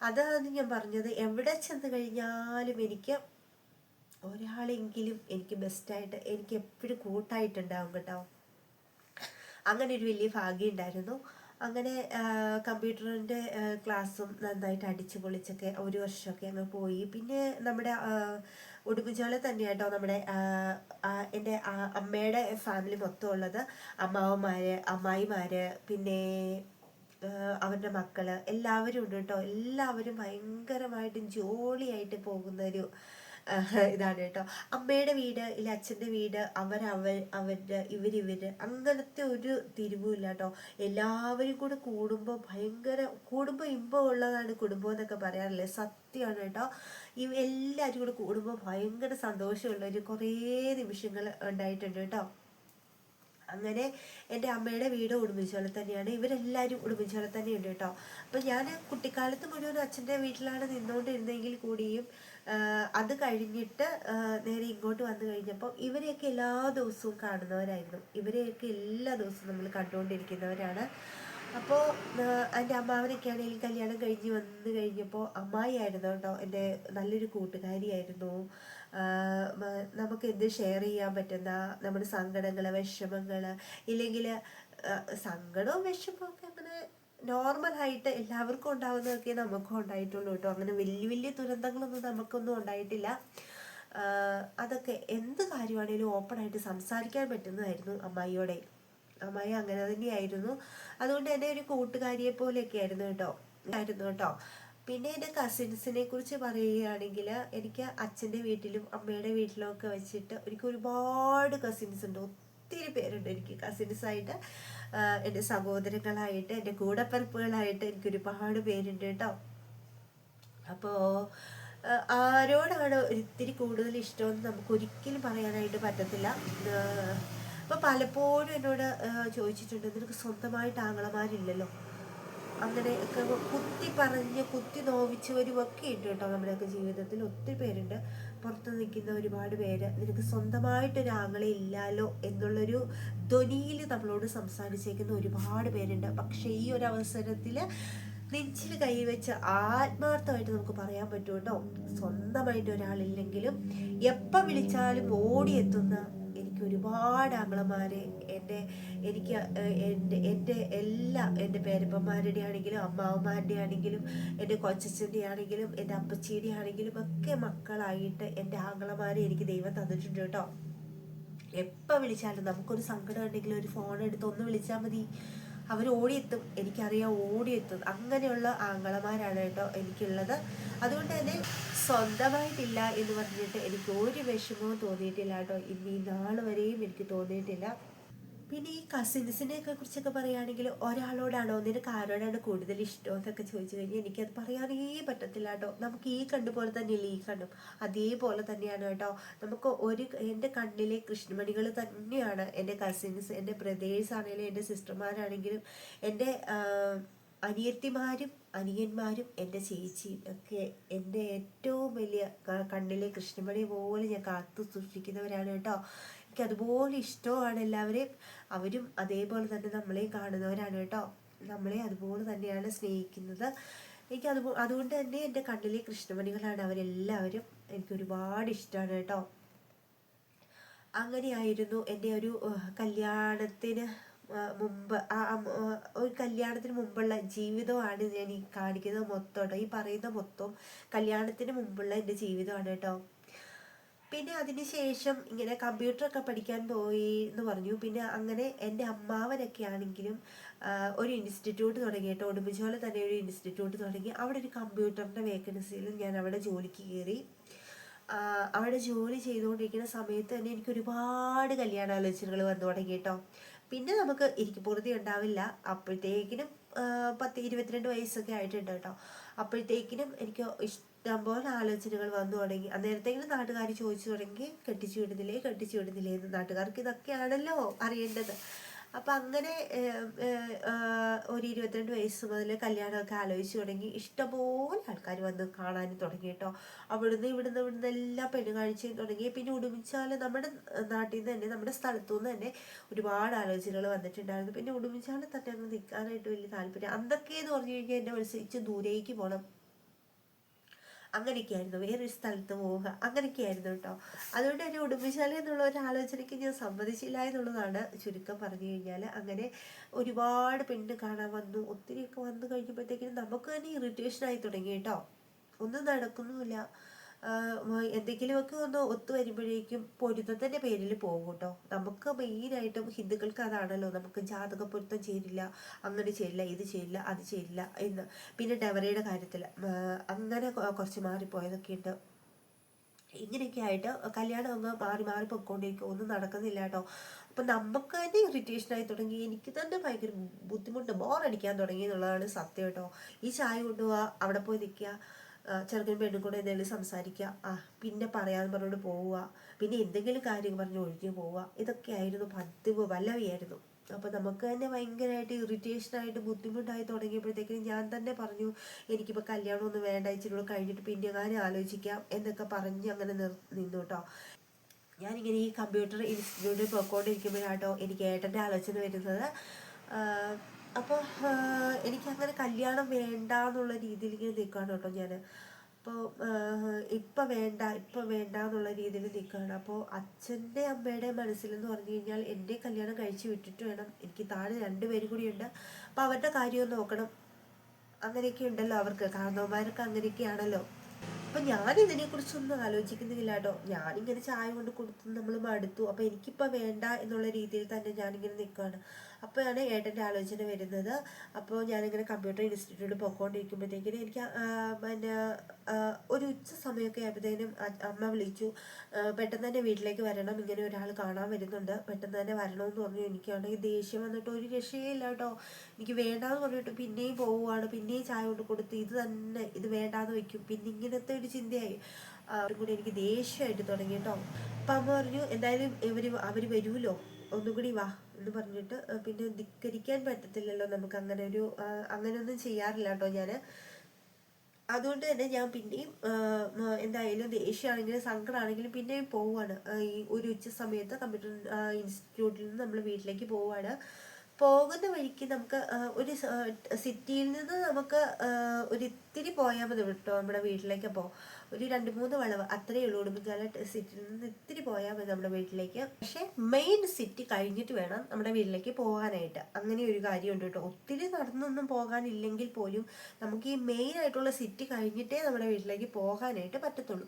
അതാണ് ഞാൻ പറഞ്ഞത്, എവിടെ ചെന്ന് കഴിഞ്ഞാലും എനിക്ക് ഒരാളെങ്കിലും എനിക്ക് ബെസ്റ്റായിട്ട് എനിക്ക് എപ്പോഴും കൂട്ടായിട്ടുണ്ടാവും കേട്ടോ. അങ്ങനെ ഒരു വലിയ ഭാഗ്യം ഉണ്ടായിരുന്നു. അങ്ങനെ കമ്പ്യൂട്ടറിൻ്റെ ക്ലാസ്സും നന്നായിട്ട് അടിച്ചു പൊളിച്ചൊക്കെ 1 വർഷമൊക്കെ അങ്ങ് പോയി. പിന്നെ നമ്മുടെ ഉടുമ്പൻചോല തന്നെയാട്ടോ നമ്മുടെ എൻ്റെ അമ്മയുടെ ഫാമിലി മൊത്തം ഉള്ളത്. അമ്മായിമാർ പിന്നെ അവരുടെ മക്കൾ എല്ലാവരും ഉണ്ട് കേട്ടോ. എല്ലാവരും ഭയങ്കരമായിട്ടും ജോളിയായിട്ട് പോകുന്നൊരു ഇതാണ് കേട്ടോ. അമ്മയുടെ വീട് ഇല്ല, അച്ഛൻ്റെ വീട് അവരുടെ ഇവർ അങ്ങനത്തെ ഒരു തിരിവുമില്ല കേട്ടോ. എല്ലാവരും കൂടെ കൂടുമ്പോൾ കൂടുമ്പോൾ ഇമ്പം ഉള്ളതാണ് കുടുംബം എന്നൊക്കെ പറയാറില്ലേ, സത്യമാണ് കേട്ടോ. എല്ലാവരും കൂടെ കൂടുമ്പോൾ ഭയങ്കര സന്തോഷമുള്ളൊരു കുറേ നിമിഷങ്ങൾ ഉണ്ടായിട്ടുണ്ട് കേട്ടോ. അങ്ങനെ എൻ്റെ അമ്മയുടെ വീട് ഉടുമ്പൻചോല തന്നെയാണ്. ഇവരെല്ലാവരും ഉടുമ്പൻചോല തന്നെയുണ്ട് കേട്ടോ. അപ്പം ഞാൻ കുട്ടിക്കാലത്ത് മുഴുവൻ അച്ഛൻ്റെ വീട്ടിലാണ് നിന്നുകൊണ്ടിരുന്നെങ്കിൽ കൂടിയും അത് കഴിഞ്ഞിട്ട് നേരെ ഇങ്ങോട്ട് വന്നു കഴിഞ്ഞപ്പോൾ ഇവരെയൊക്കെ എല്ലാ ദിവസവും കാണുന്നവരായിരുന്നു. ഇവരെയൊക്കെ എല്ലാ ദിവസവും നമ്മൾ കണ്ടുകൊണ്ടിരിക്കുന്നവരാണ്. അപ്പോൾ എൻ്റെ അമ്മാവനൊക്കെ ആണെങ്കിൽ കല്യാണം കഴിഞ്ഞ് വന്നു കഴിഞ്ഞപ്പോൾ അമ്മായി ആയിരുന്നു കേട്ടോ, എൻ്റെ നല്ലൊരു കൂട്ടുകാരിയായിരുന്നു. നമുക്ക് എന്ത് ഷെയർ ചെയ്യാൻ പറ്റുന്ന നമ്മുടെ സങ്കടങ്ങൾ, വിഷമങ്ങൾ, ഇല്ലെങ്കിൽ സങ്കടവും വിഷമവും അങ്ങനെ നോർമലായിട്ട് എല്ലാവർക്കും ഉണ്ടാവുന്നതൊക്കെ നമുക്കും ഉണ്ടായിട്ടുള്ളൂ കേട്ടോ. അങ്ങനെ വലിയ വലിയ ദുരന്തങ്ങളൊന്നും നമുക്കൊന്നും ഉണ്ടായിട്ടില്ല. അതൊക്കെ എന്ത് കാര്യമാണേലും ഓപ്പണായിട്ട് സംസാരിക്കാൻ പറ്റുന്നതായിരുന്നു അമ്മായിയോടെ. അമ്മായി അങ്ങനെ തന്നെയായിരുന്നു. അതുകൊണ്ട് തന്നെ ഒരു കൂട്ടുകാരിയെ പോലെയൊക്കെ ആയിരുന്നു കേട്ടോ. പിന്നെ എൻ്റെ കസിൻസിനെ കുറിച്ച് പറയുകയാണെങ്കിൽ എനിക്ക് അച്ഛൻ്റെ വീട്ടിലും അമ്മയുടെ വീട്ടിലും ഒക്കെ വെച്ചിട്ട് എനിക്ക് ഒരുപാട് കസിൻസ് ഉണ്ട്. ഒത്തിരി പേരുണ്ട് എനിക്ക് കസിൻസായിട്ട്. എൻ്റെ സഹോദരങ്ങളായിട്ട്, എൻ്റെ കൂടപ്പിറപ്പുകളായിട്ട് എനിക്ക് ഒരുപാട് പേരുണ്ട് കേട്ടോ. അപ്പോൾ ആരോടാണ് ഒരിത്തിരി കൂടുതൽ ഇഷ്ടമെന്ന് നമുക്ക് ഒരിക്കലും പറയാനായിട്ട് പറ്റത്തില്ല. അപ്പോൾ പലപ്പോഴും എന്നോട് ചോദിച്ചിട്ടുണ്ട്, നിനക്ക് സ്വന്തമായിട്ട് ആങ്ങളമാരില്ലല്ലോ, അങ്ങനെയൊക്കെ കുത്തി പറഞ്ഞ് കുത്തി നോവിച്ചവരുമൊക്കെ ഉണ്ട് കേട്ടോ. നമ്മുടെയൊക്കെ ജീവിതത്തിൽ ഒത്തിരി പേരുണ്ട്. പുറത്ത് നിൽക്കുന്ന ഒരുപാട് പേര് നിനക്ക് സ്വന്തമായിട്ടൊരു ആങ്ങളെ ഇല്ലല്ലോ എന്നുള്ളൊരു ധ്വനിയിൽ നമ്മളോട് സംസാരിച്ചേക്കുന്ന ഒരുപാട് പേരുണ്ട്. പക്ഷേ ഈ ഒരു അവസരത്തിൽ നെഞ്ചിൽ കൈവച്ച് ആത്മാർത്ഥമായിട്ട് നമുക്ക് പറയാൻ പറ്റും കേട്ടോ, സ്വന്തമായിട്ട് ഒരാളില്ലെങ്കിലും എപ്പോൾ വിളിച്ചാലും ഓടിയെത്തുന്ന എനിക്ക് ഒരുപാട് ആങ്ങളമാരെ എനിക്ക് എൻ്റെ പേരപ്പന്മാരുടെ ആണെങ്കിലും അമ്മാവന്മാരുടെ ആണെങ്കിലും എൻ്റെ കൊച്ചച്ഛൻ്റെ ആണെങ്കിലും എൻ്റെ അപ്പച്ചിയുടെ ആണെങ്കിലും ഒക്കെ മക്കളായിട്ട് എൻ്റെ ആങ്ങളമാരെ എനിക്ക് ദൈവം തന്നിട്ടുണ്ട് കേട്ടോ. എപ്പോൾ വിളിച്ചാലും നമുക്കൊരു സങ്കടം ഉണ്ടെങ്കിൽ ഒരു ഫോൺ എടുത്ത് ഒന്ന് വിളിച്ചാൽ മതി, അവർ ഓടിയെത്തും. എനിക്കറിയാം, ഓടിയെത്തും. അങ്ങനെയുള്ള ആങ്ങളമാരാണ് കേട്ടോ എനിക്കുള്ളത്. അതുകൊണ്ട് തന്നെ സ്വന്തമായിട്ടില്ല എന്ന് പറഞ്ഞിട്ട് എനിക്ക് ഒരു വിഷമവും തോന്നിയിട്ടില്ല കേട്ടോ. ഇനി നാൾ വരെയും എനിക്ക് തോന്നിയിട്ടില്ല. പിന്നെ ഈ കസിൻസിനെയൊക്കെ കുറിച്ചൊക്കെ പറയുകയാണെങ്കിൽ ഒരാളോടാണോ നിനക്ക് ആരോടാണ് കൂടുതൽ ഇഷ്ടം എന്നൊക്കെ ചോദിച്ചു കഴിഞ്ഞാൽ എനിക്കത് പറയാനേ പറ്റത്തില്ല കേട്ടോ. നമുക്ക് ഈ കണ്ണു പോലെ തന്നെയല്ലേ ഈ കണ്ണും, അതേപോലെ തന്നെയാണ് കേട്ടോ. നമുക്ക് എൻ്റെ കണ്ണിലെ കൃഷ്ണമണികൾ തന്നെയാണ് എൻ്റെ കസിൻസ്, എൻ്റെ ബ്രദേഴ്സ് ആണെങ്കിലും എൻ്റെ സിസ്റ്റർമാരാണെങ്കിലും എൻ്റെ അനിയത്തിമാരും അനിയന്മാരും എൻ്റെ ചേച്ചിയും ഒക്കെ എൻ്റെ ഏറ്റവും വലിയ കണ്ണിലെ കൃഷ്ണമണി പോലെ ഞാൻ കാത്തു സൂക്ഷിക്കുന്നവരാണ് കേട്ടോ. എനിക്ക് അതുപോലെ ഇഷ്ടമാണ് എല്ലാവരെയും. അവരും അതേപോലെ തന്നെ നമ്മളെയും കാണുന്നവരാണ് കേട്ടോ. നമ്മളെ അതുപോലെ തന്നെയാണ് സ്നേഹിക്കുന്നത്. അതുകൊണ്ട് തന്നെ എൻ്റെ കണ്ണിലെ കൃഷ്ണമണികളാണ് അവരെല്ലാവരും. എനിക്ക് ഒരുപാട് ഇഷ്ടമാണ് കേട്ടോ. അങ്ങനെയായിരുന്നു എൻ്റെ ഒരു കല്യാണത്തിന് മുമ്പ് ഒരു കല്യാണത്തിന് മുമ്പുള്ള ജീവിതമാണ് ഞാൻ ഈ കാണിക്കുന്നത് മൊത്തം കേട്ടോ. ഈ പറയുന്ന മൊത്തം കല്യാണത്തിന് മുമ്പുള്ള എൻ്റെ ജീവിതമാണ് കേട്ടോ. പിന്നെ അതിന് ശേഷം ഇങ്ങനെ കമ്പ്യൂട്ടറൊക്കെ പഠിക്കാൻ പോയി എന്ന് പറഞ്ഞു. പിന്നെ അങ്ങനെ എൻ്റെ അമ്മാവനൊക്കെ ആണെങ്കിലും ഒരു ഇൻസ്റ്റിറ്റ്യൂട്ട് തുടങ്ങി കേട്ടോ. ഉടുമ്പൻചോല തന്നെ ഒരു ഇൻസ്റ്റിറ്റ്യൂട്ട് തുടങ്ങി. അവിടെ ഒരു കമ്പ്യൂട്ടറിൻ്റെ വേക്കൻസിയിൽ ഞാൻ അവിടെ ജോലിക്ക് കയറി. അവിടെ ജോലി ചെയ്തുകൊണ്ടിരിക്കുന്ന സമയത്ത് തന്നെ എനിക്ക് ഒരുപാട് കല്യാണാലോചനകൾ വന്നു തുടങ്ങി കേട്ടോ. പിന്നെ നമുക്ക് ഇരിക്കുപൂർത്തി ഉണ്ടാവില്ല. അപ്പോഴത്തേക്കിനും 10-22 വയസ്സൊക്കെ ആയിട്ടുണ്ട് കേട്ടോ. അപ്പോഴത്തേക്കിനും എനിക്ക് ഇഷ്ടംപോലെ ആലോചനകൾ വന്നു തുടങ്ങി. അന്നേരത്തേക്കിനും നാട്ടുകാർ ചോദിച്ചു തുടങ്ങി, കെട്ടിച്ചു വിടുന്നില്ലേ എന്ന്. നാട്ടുകാർക്ക് ഇതൊക്കെയാണല്ലോ അറിയേണ്ടത്. അപ്പം അങ്ങനെ ഒരു 22 വയസ്സ് മുതൽ കല്യാണമൊക്കെ ആലോചിച്ച് തുടങ്ങി. ഇഷ്ടംപോലെ ആൾക്കാർ വന്ന് കാണാനും തുടങ്ങി കേട്ടോ. ഇവിടുന്ന് എല്ലാം പെണ്ണ് കാഴ്ചയും തുടങ്ങി. പിന്നെ ഉടുമ്പൻചോല നമ്മുടെ നാട്ടിൽ നിന്ന് തന്നെ, നമ്മുടെ സ്ഥലത്തു നിന്ന് തന്നെ ഒരുപാട് ആലോചനകൾ വന്നിട്ടുണ്ടായിരുന്നു. പിന്നെ ഉടുമ്പൻചോല തന്നെ അങ്ങ് നിൽക്കാനായിട്ട് വലിയ താല്പര്യം. അന്നൊക്കെയെന്ന് പറഞ്ഞു കഴിഞ്ഞാൽ എൻ്റെ മനസ്സിൽ ദൂരേക്ക് പോകണം, അങ്ങനെയൊക്കെയായിരുന്നു, വേറൊരു സ്ഥലത്ത് പോവുക, അങ്ങനെയൊക്കെയായിരുന്നു കേട്ടോ. അതുകൊണ്ട് തന്നെ ഉടുമ്പൻചോല എന്നുള്ള ഒരു ആലോചനയ്ക്ക് ഞാൻ സമ്മതിച്ചില്ല എന്നുള്ളതാണ് ചുരുക്കം പറഞ്ഞു കഴിഞ്ഞാൽ. അങ്ങനെ ഒരുപാട് പെണ്ണ് കാണാൻ വന്നു. ഒത്തിരിയൊക്കെ വന്നു കഴിഞ്ഞപ്പോഴത്തേക്കും നമുക്ക് തന്നെ ഇറിറ്റേഷനായി തുടങ്ങി കേട്ടോ. ഒന്നും നടക്കുന്നുമില്ല. എന്തെങ്കിലുമൊക്കെ ഒന്ന് ഒത്തു വരുമ്പോഴേക്കും പൊരുത്തത്തിൻ്റെ പേരിൽ പോകും കേട്ടോ. നമുക്ക് മെയിനായിട്ടും ഹിന്ദുക്കൾക്ക് അതാണല്ലോ, നമുക്ക് ജാതക പൊരുത്തം ചേരില്ല, അങ്ങനെ ചേരില്ല, ഇത് ചേരില്ല, അത് ചേരില്ല എന്ന്. പിന്നെ ഡവറയുടെ കാര്യത്തിൽ അങ്ങനെ കുറച്ച് മാറിപ്പോയതൊക്കെ ഉണ്ട്. ഇങ്ങനെയൊക്കെ ആയിട്ട് കല്യാണം അങ്ങ് മാറി പൊയ്ക്കൊണ്ടിരിക്കും, ഒന്നും നടക്കുന്നില്ല കേട്ടോ. അപ്പം നമുക്ക് തന്നെ ഇറിറ്റേഷനായി തുടങ്ങി. എനിക്ക് തന്നെ ഭയങ്കര ബുദ്ധിമുട്ട്, ബോറടിക്കാൻ തുടങ്ങി എന്നുള്ളതാണ് സത്യം കേട്ടോ. ഈ ചായ കൊണ്ടുപോവുക, അവിടെ പോയി നിൽക്കുക, ചെറുക്കൻ പെണ്ണും കൂടെ എന്തെങ്കിലും സംസാരിക്കുക, പിന്നെ പറയാമെന്ന് പറഞ്ഞുകൊണ്ട് പോവുക, പിന്നെ എന്തെങ്കിലും കാര്യം പറഞ്ഞ് ഒഴിഞ്ഞു പോവുക, ഇതൊക്കെയായിരുന്നു പതിവ് പല്ലവിയായിരുന്നു. അപ്പോൾ നമുക്ക് തന്നെ ഭയങ്കരമായിട്ട് ഇറിറ്റേഷനായിട്ട് ബുദ്ധിമുട്ടായി തുടങ്ങിയപ്പോഴത്തേക്കും ഞാൻ തന്നെ പറഞ്ഞു എനിക്കിപ്പോൾ കല്യാണമൊന്നും വേണ്ട, ഇച്ചിരി കൂടെ കഴിഞ്ഞിട്ട് പിന്നെ ഞാൻ ആലോചിക്കാം എന്നൊക്കെ പറഞ്ഞ് അങ്ങനെ നിന്നു കേട്ടോ. ഞാനിങ്ങനെ ഈ കമ്പ്യൂട്ടർ ഇൻസ്റ്റിറ്റ്യൂട്ടിൽ പോയിക്കൊണ്ടിരിക്കുമ്പോഴാട്ടോ എനിക്ക് ഏട്ടൻ്റെ ആലോചന വരുന്നത്. അപ്പോൾ എനിക്കങ്ങനെ കല്യാണം വേണ്ട എന്നുള്ള രീതിയിൽ ഇങ്ങനെ നിൽക്കുകയാണ് കേട്ടോ ഞാൻ. അപ്പോൾ ഇപ്പം വേണ്ട എന്നുള്ള രീതിയിൽ നിൽക്കുകയാണ്. അപ്പോൾ അച്ഛൻ്റെ അമ്മയുടെ മനസ്സിലെന്ന് പറഞ്ഞു കഴിഞ്ഞാൽ എൻ്റെ കല്യാണം കഴിച്ച് വിട്ടിട്ട് വേണം, എനിക്ക് താഴെ 2 പേരും കൂടിയുണ്ട്, അപ്പോൾ അവരുടെ കാര്യം നോക്കണം, അങ്ങനെയൊക്കെ ഉണ്ടല്ലോ അവർക്ക്, കാരണവന്മാരൊക്കെ അങ്ങനെയൊക്കെയാണല്ലോ. അപ്പം ഞാനിതിനെക്കുറിച്ചൊന്നും ആലോചിക്കുന്നില്ല കേട്ടോ. ഞാനിങ്ങനെ ചായ കൊണ്ട് കൊടുത്ത് നമ്മൾ മടുത്തു. അപ്പോൾ എനിക്കിപ്പോൾ വേണ്ട എന്നുള്ള രീതിയിൽ തന്നെ ഞാനിങ്ങനെ നിൽക്കുകയാണ്. അപ്പോഴാണ് ഏട്ടൻ്റെ ആലോചന വരുന്നത്. അപ്പോൾ ഞാനിങ്ങനെ കമ്പ്യൂട്ടർ ഇൻസ്റ്റിറ്റ്യൂട്ടിൽ പോയിക്കൊണ്ടിരിക്കുമ്പോഴത്തേക്കിനും എനിക്ക് പിന്നെ ഒരു ഉച്ച സമയമൊക്കെ ആയപ്പോഴത്തേനും അമ്മ വിളിച്ചു, പെട്ടെന്ന് തന്നെ വീട്ടിലേക്ക് വരണം, ഇങ്ങനെ ഒരാൾ കാണാൻ വരുന്നുണ്ട്, പെട്ടെന്ന് തന്നെ വരണമെന്ന് പറഞ്ഞു. എനിക്കാണെങ്കിൽ ദേഷ്യം വന്നിട്ട് ഒരു രക്ഷയില്ല കേട്ടോ. എനിക്ക് വേണ്ടാന്ന് പറഞ്ഞിട്ട് പിന്നെയും പോവുകയാണ്, പിന്നെയും ചായ കൊണ്ട് കൊടുത്ത് ഇത് വേണ്ടാന്ന് വെക്കും, പിന്നെ ഇങ്ങനത്തെ ഒരു ചിന്തയായി. അവരും കൂടി എനിക്ക് ദേഷ്യമായിട്ട് തുടങ്ങി കേട്ടോ. അപ്പം അമ്മ പറഞ്ഞു എന്തായാലും അവർ വരുമല്ലോ, ഒന്നും കൂടി വാ എന്ന് പറഞ്ഞിട്ട്, പിന്നെ ധിക്കരിക്കാൻ പറ്റത്തില്ലല്ലോ നമുക്ക്, അങ്ങനെയൊന്നും ചെയ്യാറില്ല കേട്ടോ ഞാൻ. അതുകൊണ്ട് തന്നെ ഞാൻ പിന്നെയും എന്തായാലും ദേഷ്യമാണെങ്കിലും സങ്കടമാണെങ്കിലും പിന്നെയും പോവുകയാണ്. ഈ ഒരു ഉച്ച സമയത്ത് കമ്പ്യൂട്ടർ ഇൻസ്റ്റിറ്റ്യൂട്ടിൽ നിന്ന് നമ്മൾ വീട്ടിലേക്ക് പോവുകയാണ്. പോകുന്ന വഴിക്ക് നമുക്ക് ഒരു സിറ്റിയിൽ നിന്ന് നമുക്ക് ഒരിത്തിരി പോയാൽ മതി കേട്ടോ നമ്മുടെ വീട്ടിലേക്ക്. അപ്പോൾ ഒരു 2-3 വളവ് അത്രയേ ഉള്ളൂ. ഉടുമ്പൻചോല സിറ്റിയിൽ നിന്ന് ഇത്തിരി പോയാൽ മതി നമ്മുടെ വീട്ടിലേക്ക്. പക്ഷേ മെയിൻ സിറ്റി കഴിഞ്ഞിട്ട് വേണം നമ്മുടെ വീട്ടിലേക്ക് പോകാനായിട്ട്. അങ്ങനെ ഒരു കാര്യമുണ്ട് കേട്ടോ. ഒത്തിരി നടന്നൊന്നും പോകാനില്ലെങ്കിൽ പോലും നമുക്ക് ഈ മെയിൻ ആയിട്ടുള്ള സിറ്റി കഴിഞ്ഞിട്ടേ നമ്മുടെ വീട്ടിലേക്ക് പോകാനായിട്ട് പറ്റത്തുള്ളൂ.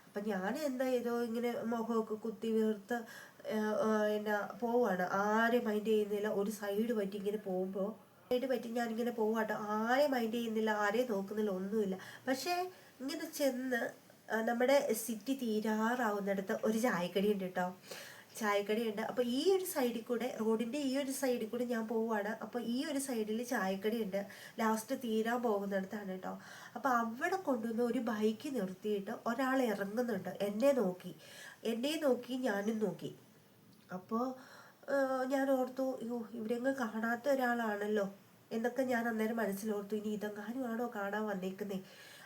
അപ്പം ഞാൻ എന്താ ചെയ്തോ ഇങ്ങനെ മുഖമൊക്കെ കുത്തി വീർത്ത് എന്നാ പോവാണ്, ആരെയും മൈൻഡ് ചെയ്യുന്നില്ല. ഒരു സൈഡ് പറ്റി ഇങ്ങനെ പോകുമ്പോൾ ഞാനിങ്ങനെ പോവാട്ടോ, ആരെയും മൈൻഡ് ചെയ്യുന്നില്ല, ആരെയും നോക്കുന്നില്ല, ഒന്നുമില്ല. പക്ഷേ ഇങ്ങനെ ചെന്ന് നമ്മുടെ സിറ്റി തീരാറാവുന്നിടത്ത് ഒരു ചായക്കടി ഉണ്ട് കേട്ടോ, ചായക്കടിയുണ്ട്. അപ്പോൾ ഈ ഒരു സൈഡിൽ കൂടെ, റോഡിൻ്റെ ഈ ഒരു സൈഡിൽ കൂടെ ഞാൻ പോവുകയാണ്. അപ്പോൾ ഈ ഒരു സൈഡിൽ ചായക്കടിയുണ്ട്, ലാസ്റ്റ് തീരാൻ പോകുന്നിടത്താണ് കേട്ടോ. അപ്പോൾ അവിടെ കൊണ്ടുവന്ന് ഒരു ബൈക്ക് നിർത്തിയിട്ട് ഒരാൾ ഇറങ്ങുന്നുണ്ട്, എന്നെ നോക്കി ഞാനും നോക്കി. അപ്പോൾ ഞാൻ ഓർത്തു, ഇവരെങ്ങ് കാണാത്ത ഒരാളാണല്ലോ എന്നൊക്കെ ഞാൻ അന്നേരം മനസ്സിലോർത്തു. ഇനി ഇതെങ്ങാനും ആണോ കാണാൻ വന്നേക്കുന്നേ.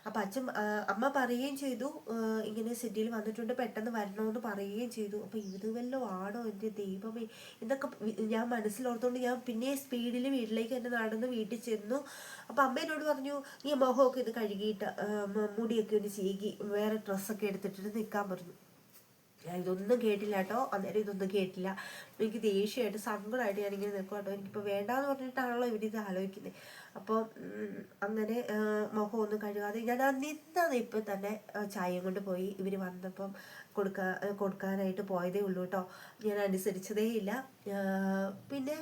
അപ്പം അമ്മ പറയുകയും ചെയ്തു ഇങ്ങനെ സിറ്റിയിൽ വന്നിട്ടുണ്ട്, പെട്ടെന്ന് വരണമെന്ന് പറയുകയും ചെയ്തു. അപ്പം ഇത് വല്ലോ ആണോ എൻ്റെ ദൈവമേ എന്നൊക്കെ ഞാൻ മനസ്സിലോർത്തുകൊണ്ട് ഞാൻ പിന്നെ സ്പീഡിൽ വീട്ടിലേക്ക് തന്നെ നടന്ന് വീട്ടിൽ ചെന്നു. അപ്പം അമ്മ എന്നോട് പറഞ്ഞു നീ മുഖമൊക്കെ ഇത് കഴുകിയിട്ട് മുടിയൊക്കെ ഒന്ന് ചീകി വേറെ ഡ്രസ്സൊക്കെ എടുത്തിട്ട് നിൽക്കാൻ പറഞ്ഞു. ഞാൻ ഇതൊന്നും കേട്ടില്ല കേട്ടോ, അന്നേരം ഇതൊന്നും കേട്ടില്ല. എനിക്ക് ദേഷ്യമായിട്ട് സങ്കടമായിട്ട് ഞാനിങ്ങനെ നിൽക്കും കേട്ടോ. എനിക്കിപ്പോൾ വേണ്ടാന്ന് പറഞ്ഞിട്ടാണല്ലോ ഇവരിത് ആലോചിക്കുന്നത്. അപ്പോൾ അങ്ങനെ മുഖമൊന്നും കഴുകാതെ ഞാൻ നിന്നപ്പോൾ തന്നെ ചായയും കൊണ്ട് പോയി. ഇവർ വന്നപ്പം കൊടുക്കാനായിട്ട് പോയതേ ഉള്ളൂ കേട്ടോ. ഞാൻ അനുസരിച്ചതേ ഇല്ല. പിന്നെ